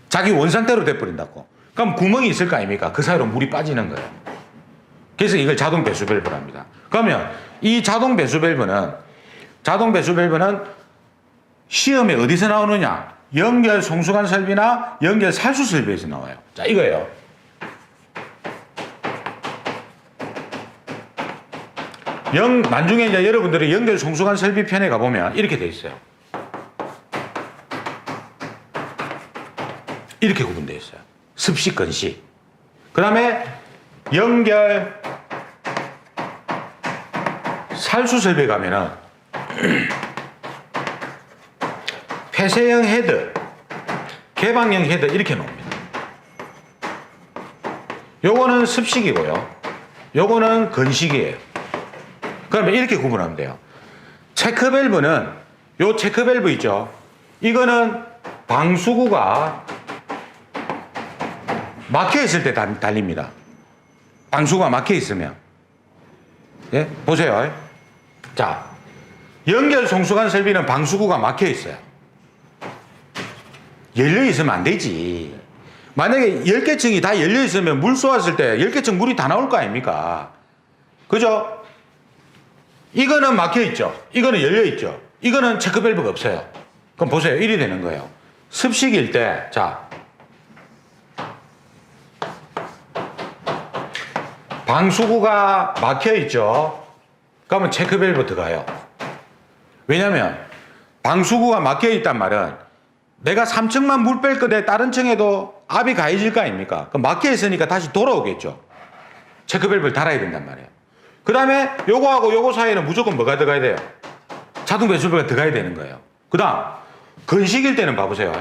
자기 원상태로 돼버린다고. 그럼 구멍이 있을 거 아닙니까? 그 사이로 물이 빠지는 거예요. 그래서 이걸 자동 배수 밸브랍니다. 그러면 이 자동 배수 밸브는 시험에 어디서 나오느냐? 연결 송수관 설비나 연결 살수 설비에서 나와요. 자, 이거예요. 나중에 이제 여러분들이 연결 송수관 설비 편에 가보면 이렇게 돼 있어요. 이렇게 구분되어 있어요. 습식, 건식. 그 다음에 연결 살수 설비에 가면은 폐쇄형 헤드, 개방형 헤드 이렇게 나옵니다. 요거는 습식이고요. 요거는 건식이에요. 그러면 이렇게 구분하면 돼요. 체크 밸브는, 요 체크 밸브 있죠? 이거는 방수구가 막혀 있을 때 달립니다. 방수구가 막혀 있으면. 예? 보세요. 자, 연결 송수관 설비는 방수구가 막혀 있어요. 열려 있으면 안 되지. 만약에 10개층이 다 열려 있으면 물 쏘았을 때 10개층 물이 다 나올 거 아닙니까? 그죠? 이거는 막혀 있죠. 이거는 열려 있죠. 이거는 체크 밸브가 없어요. 그럼 보세요. 이리 되는 거예요. 습식일 때, 자, 방수구가 막혀 있죠. 그러면 체크 밸브 들어가요. 왜냐면 방수구가 막혀 있단 말은 내가 3층만 물 뺄 건데 다른 층에도 압이 가해질 거 아닙니까? 그럼 막혀 있으니까 다시 돌아오겠죠. 체크 밸브를 달아야 된단 말이에요. 그 다음에 요거하고 요거 사이에는 무조건 뭐가 들어가야 돼요? 자동 배수구가 들어가야 되는 거예요. 그 다음 건식일 때는 봐보세요.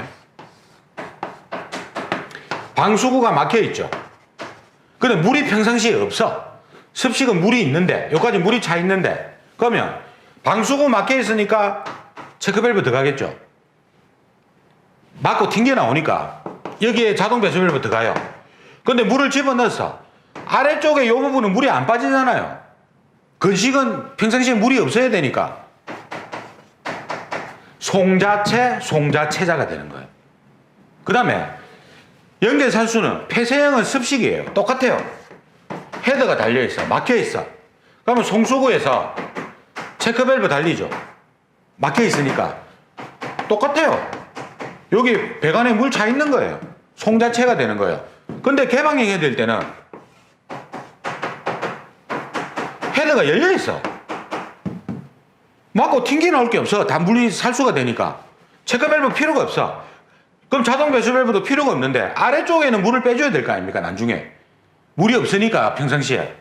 방수구가 막혀 있죠. 근데 물이 평상시에 없어. 습식은 물이 있는데, 여기까지 물이 차 있는데, 그러면 방수구 막혀 있으니까 체크 밸브 들어가겠죠. 막고 튕겨 나오니까 여기에 자동 배수 밸브 들어가요. 근데 물을 집어넣어서 아래쪽에 이 부분은 물이 안 빠지잖아요. 건식은 평상시에 물이 없어야 되니까 송자체자가 되는 거예요. 그 다음에 연결살수는 폐쇄형은 습식이에요. 똑같아요. 헤더가 달려있어. 막혀있어. 그러면 송수구에서 체크밸브 달리죠. 막혀있으니까 똑같아요. 여기 배관에 물 차 있는 거예요. 송자체가 되는 거예요. 근데 개방형 헤드일 때는 헤드가 열려있어. 막고 튕겨 나올 게 없어. 다 물이 살수가 되니까. 체크밸브 필요가 없어. 그럼 자동 배수 밸브도 필요가 없는데 아래쪽에는 물을 빼줘야 될 거 아닙니까? 나중에 물이 없으니까 평상시에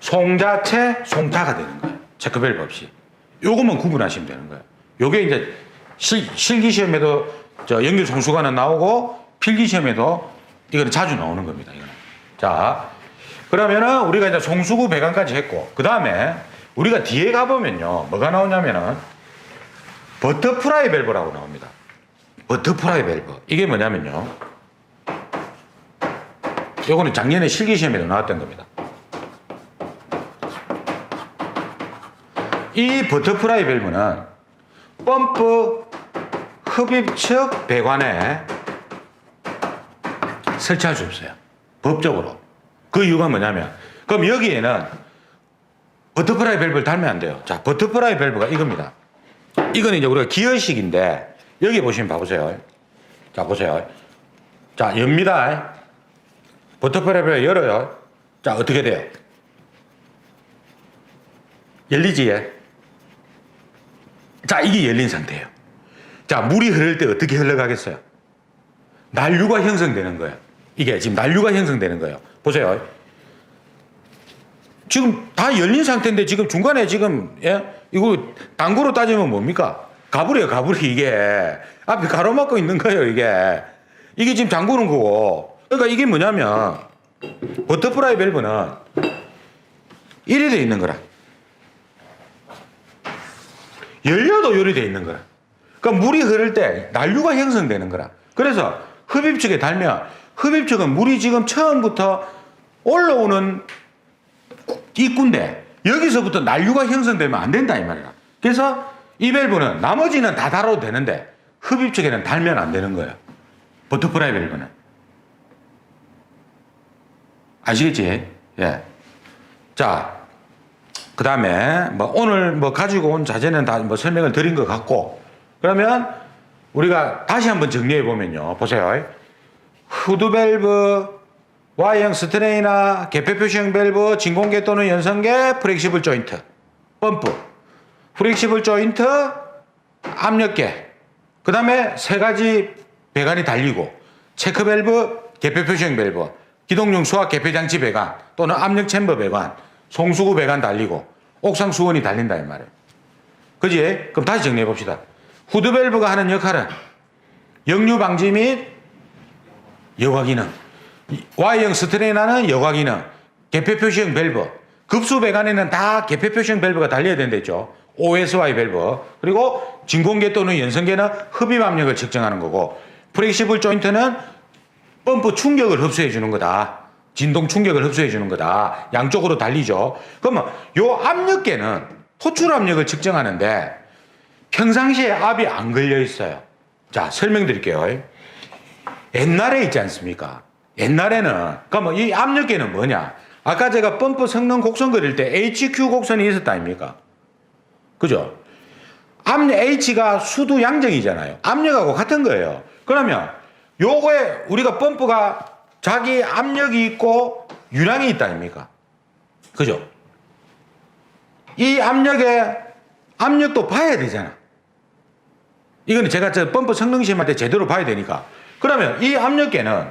송자체, 송타가 되는 거예요. 체크밸브 없이. 요것만 구분하시면 되는 거예요. 요게 이제 실기시험에도 연결 송수관은 나오고 필기시험에도 이거는 자주 나오는 겁니다. 이거는. 자, 그러면은 우리가 이제 송수구 배관까지 했고, 그 다음에 우리가 뒤에 가보면요, 뭐가 나오냐면은 버터프라이 밸브라고 나옵니다. 버터프라이 밸브. 이게 뭐냐면요, 요거는 작년에 실기시험에도 나왔던 겁니다. 이 버터프라이 밸브는 펌프 흡입 측 배관에 설치할 수 없어요. 법적으로. 그 이유가 뭐냐면, 그럼 여기에는 버터프라이 밸브를 달면 안 돼요. 자, 버터프라이 밸브가 이겁니다. 이거는 이제 우리가 기어식인데, 여기 보시면 봐보세요. 자, 보세요. 자, 엽니다. 버터프라이 밸브 열어요. 자, 어떻게 돼요? 열리지? 자, 이게 열린 상태예요. 자, 물이 흐를 때 어떻게 흘러가겠어요? 난류가 형성되는 거예요. 이게 지금 난류가 형성되는 거예요. 보세요. 지금 다 열린 상태인데 지금 중간에 지금, 예? 이거 당구로 따지면 뭡니까? 가불이에요, 가불이 이게. 앞에 가로막고 있는 거예요, 이게. 이게 지금 잠그는 거고. 그러니까 이게 뭐냐면, 버터프라이 밸브는 이래 돼 있는 거라. 열려도 요리 돼 있는 거라. 그러니까 물이 흐를 때 난류가 형성되는 거라. 그래서 흡입축에 달면 흡입축은 물이 지금 처음부터 올라오는 입구인데 여기서부터 난류가 형성되면 안 된다 이 말이야. 그래서 이 밸브는 나머지는 다 달아도 되는데 흡입축에는 달면 안 되는 거예요. 버터프라이 밸브는. 아시겠지? 예. 자, 그 다음에 뭐 오늘 뭐 가지고 온 자재는 다 뭐 설명을 드린 것 같고, 그러면 우리가 다시 한번 정리해 보면요. 보세요. 후드 밸브, Y형 스트레이나, 개폐 표시형 밸브, 진공계 또는 연성계, 플렉시블 조인트, 펌프, 플렉시블 조인트, 압력계, 그 다음에 세 가지 배관이 달리고, 체크 밸브, 개폐 표시형 밸브, 기동용 수압 개폐 장치 배관 또는 압력 챔버 배관, 송수구 배관 달리고, 옥상 수원이 달린다 이 말이에요. 그지? 그럼 다시 정리해 봅시다. 후드 밸브가 하는 역할은 역류 방지 및 여과 기능, Y형 스트레이나는 여과 기능, 개폐 표시형 밸브, 급수 배관에는 다 개폐 표시형 밸브가 달려야 된댔죠. OSY 밸브. 그리고 진공계 또는 연성계는 흡입 압력을 측정하는 거고, 플렉시블 조인트는 펌프 충격을 흡수해 주는 거다. 진동 충격을 흡수해 주는 거다. 양쪽으로 달리죠. 그러면 요 압력계는 호출 압력을 측정하는데 평상시에 압이 안 걸려 있어요. 자, 설명드릴게요. 옛날에 있지 않습니까? 옛날에는, 그러면 이 압력계는 뭐냐? 아까 제가 펌프 성능 곡선 그릴 때 HQ 곡선이 있었다 아닙니까? 그죠? 압력 H가 수두 양정이잖아요. 압력하고 같은 거예요. 그러면 요거에 우리가 펌프가 자기 압력이 있고 유량이 있다 아닙니까? 그죠? 이 압력도 봐야 되잖아. 이거는 제가 저 펌프 성능 시험할 때 제대로 봐야 되니까. 그러면 이 압력계는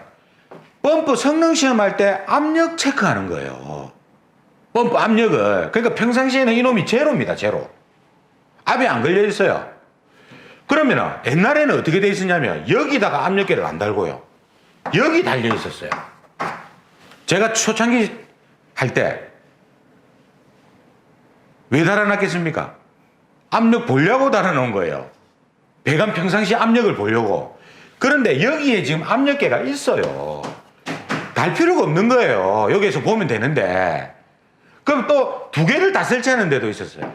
펌프 성능 시험할 때 압력 체크하는 거예요. 펌프 압력을. 그러니까 평상시에는 이놈이 제로입니다, 제로. 압이 안 걸려 있어요. 그러면 옛날에는 어떻게 돼 있었냐면 여기다가 압력계를 안 달고요. 여기 달려 있었어요. 제가 초창기 할 때 왜 달아놨겠습니까? 압력 보려고 달아놓은 거예요. 배관 평상시 압력을 보려고. 그런데 여기에 지금 압력계가 있어요. 달 필요가 없는 거예요. 여기에서 보면 되는데. 그럼 또 두 개를 다 설치하는 데도 있었어요.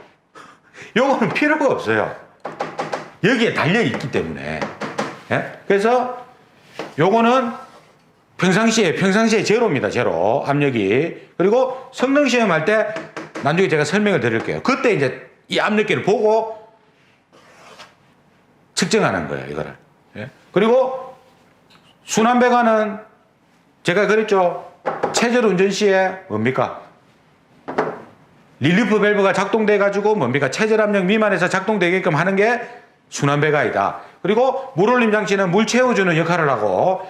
요거는 필요가 없어요. 여기에 달려있기 때문에. 예? 그래서 요거는 평상시에 제로입니다. 제로. 압력이. 그리고 성능 시험할 때 나중에 제가 설명을 드릴게요. 그때 이제 이 압력계를 보고 측정하는 거예요. 이거를. 예? 그리고 순환배관은 제가 그랬죠. 체절 운전 시에 뭡니까? 릴리프 밸브가 작동돼 가지고 뭡니까? 체절 압력 미만에서 작동되게끔 하는 게 순환배관이다. 그리고 물올림 장치는 물 채워주는 역할을 하고,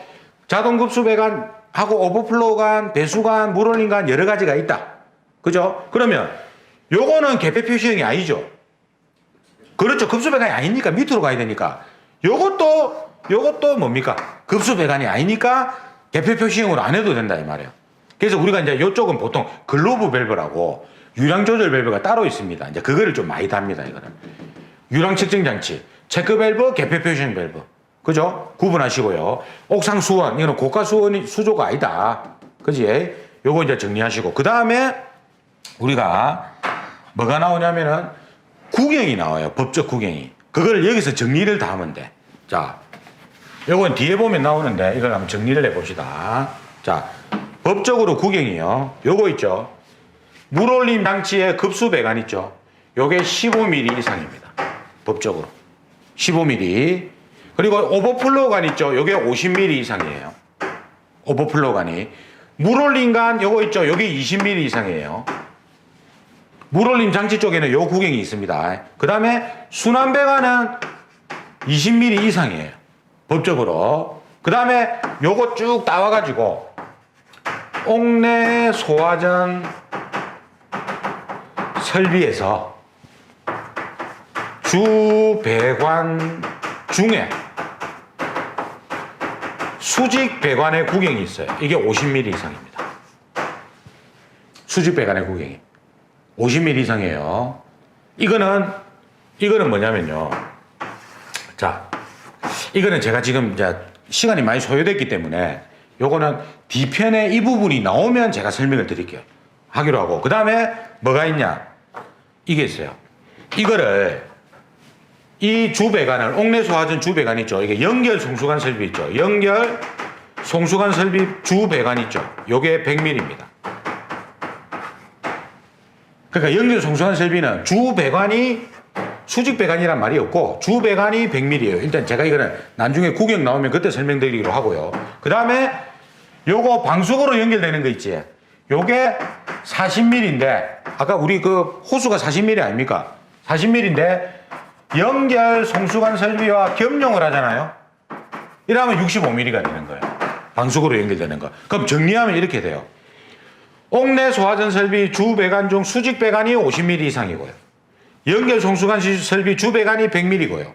자동급수 배관하고 오버플로우관, 배수관, 물올림관 여러 가지가 있다. 그죠? 그러면 요거는 개폐 표시형이 아니죠. 그렇죠. 급수 배관이 아니니까 밑으로 가야 되니까. 요것도 뭡니까? 급수 배관이 아니니까 개폐 표시형으로 안 해도 된다 이 말이에요. 그래서 우리가 이제 요쪽은 보통 글로브 밸브라고 유량 조절 밸브가 따로 있습니다. 이제 그거를 좀 많이 답니다, 이거는. 유량 측정 장치, 체크 밸브, 개폐 표시형 밸브. 그죠? 구분하시고요. 옥상 수원, 이거는 고가 수원이 수조가 아니다. 그지? 요거 이제 정리하시고. 그 다음에 우리가 뭐가 나오냐면은 구경이 나와요. 법적 구경이. 그걸 여기서 정리를 다 하면 돼. 자, 요건 뒤에 보면 나오는데 이걸 한번 정리를 해봅시다. 자, 법적으로 구경이요. 요거 있죠. 물올림 장치의 급수 배관 있죠. 요게 15mm 이상입니다. 법적으로. 15mm. 그리고 오버플로우관 있죠. 요게 50mm 이상이에요. 오버플로우관이. 물올림관 요거 있죠. 요게 20mm 이상이에요. 물올림 장치 쪽에는 요 구경이 있습니다. 그 다음에 순환배관은 20mm 이상이에요. 법적으로. 그 다음에 요거 쭉 따와가지고 옥내 소화전 설비에서 주 배관 중에 수직 배관의 구경이 있어요. 이게 50mm 이상입니다. 수직 배관의 구경이 50mm 이상이에요. 이거는 뭐냐면요. 자, 이거는 제가 지금 이제 시간이 많이 소요됐기 때문에 요거는 뒤편에 이 부분이 나오면 제가 설명을 드릴게요. 하기로 하고. 그 다음에 뭐가 있냐? 이게 있어요. 이거를 이 주배관을 옥내 소화전 주배관 있죠. 이게 연결 송수관 설비 있죠. 연결 송수관 설비 주배관 있죠. 요게 100mm입니다. 그러니까 연결 송수관 설비는 주배관이 수직배관이란 말이 없고 주배관이 100mm예요. 일단 제가 이거는 나중에 구경 나오면 그때 설명드리기로 하고요. 그 다음에 요거 방수구로 연결되는 거 있지. 요게 40mm인데 아까 우리 그 호수가 40mm 아닙니까? 40mm인데 연결 송수관 설비와 겸용을 하잖아요. 이러면 65mm가 되는 거예요. 방수구로 연결되는 거. 그럼 정리하면 이렇게 돼요. 옥내 소화전 설비 주배관 중 수직배관이 50mm 이상이고요. 연결 송수관 설비 주배관이 100mm고요.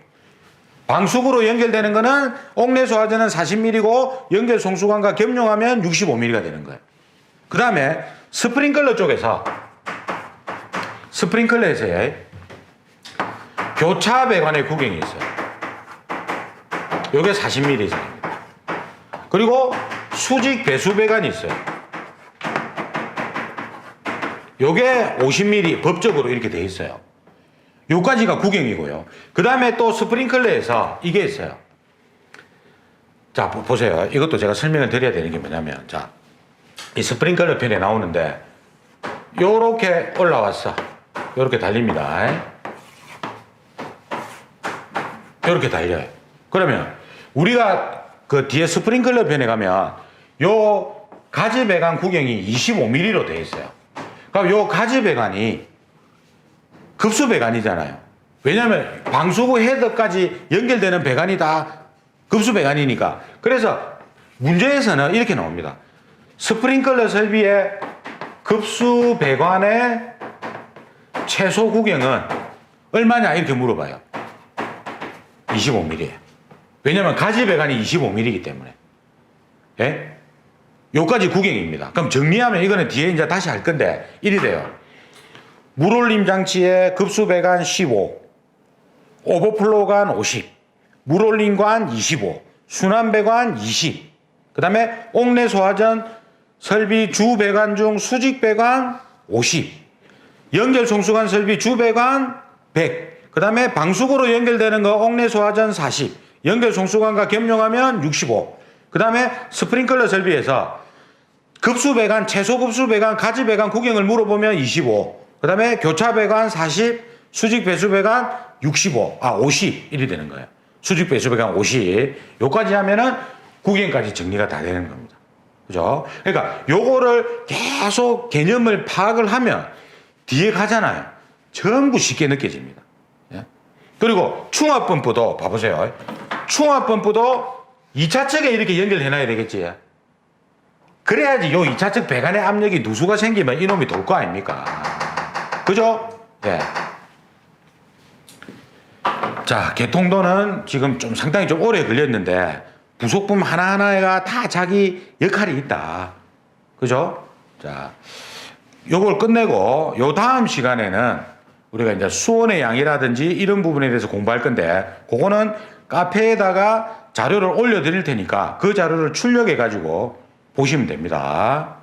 방수구로 연결되는 거는 옥내 소화전은 40mm고 연결 송수관과 겸용하면 65mm가 되는 거예요. 그 다음에 스프링클러 쪽에서 스프링클러에서의 교차 배관의 구경이 있어요. 요게 40mm 이상입니다. 그리고 수직 배수 배관이 있어요. 요게 50mm 법적으로 이렇게 돼 있어요. 요까지가 구경이고요. 그 다음에 또 스프링클러에서 이게 있어요. 자, 보세요. 이것도 제가 설명을 드려야 되는 게 뭐냐면, 자, 이 스프링클러 편에 나오는데, 요렇게 올라왔어. 요렇게 달립니다. 요렇게 달려요. 그러면, 우리가 그 뒤에 스프링클러 편에 가면, 요 가지 배관 구경이 25mm로 되어 있어요. 그럼 요 가지 배관이 급수 배관이잖아요. 왜냐하면 방수구 헤더까지 연결되는 배관이 다 급수 배관이니까. 그래서 문제에서는 이렇게 나옵니다. 스프링클러 설비의 급수 배관의 최소 구경은 얼마냐 이렇게 물어봐요. 25mm예요. 왜냐하면 가지 배관이 25mm이기 때문에. 예? 요까지 구경입니다. 그럼 정리하면 이거는 뒤에 이제 다시 할 건데 이리 돼요. 물올림 장치의 급수 배관 15, 오버플로우관 50, 물올림관 25, 순환배관 20, 그 다음에 옥내 소화전 설비 주배관 중 수직배관 50, 연결 송수관 설비 주배관 100, 그 다음에 방수구로 연결되는 거 옥내 소화전 40, 연결 송수관과 겸용하면 65, 그 다음에 스프링클러 설비에서 급수배관, 최소급수배관, 가지배관 구경을 물어보면 25, 그 다음에 교차배관 40, 수직배수배관 65, 50 이리 되는 거예요. 수직배수배관 50. 요까지 하면은 구경까지 정리가 다 되는 겁니다. 그죠? 그러니까 요거를 계속 개념을 파악을 하면 뒤에 가잖아요. 전부 쉽게 느껴집니다. 예? 그리고 충압펌프도 봐보세요. 충압펌프도 2차 측에 이렇게 연결해놔야 되겠지. 그래야지 요 2차 측 배관의 압력이 누수가 생기면 이놈이 돌 거 아닙니까? 그죠? 예. 자, 개통도는 지금 좀 상당히 좀 오래 걸렸는데, 부속품 하나하나가 다 자기 역할이 있다. 그죠? 자, 요걸 끝내고, 요 다음 시간에는 우리가 이제 수온의 양이라든지 이런 부분에 대해서 공부할 건데, 그거는 카페에다가 자료를 올려드릴 테니까 그 자료를 출력해가지고 보시면 됩니다.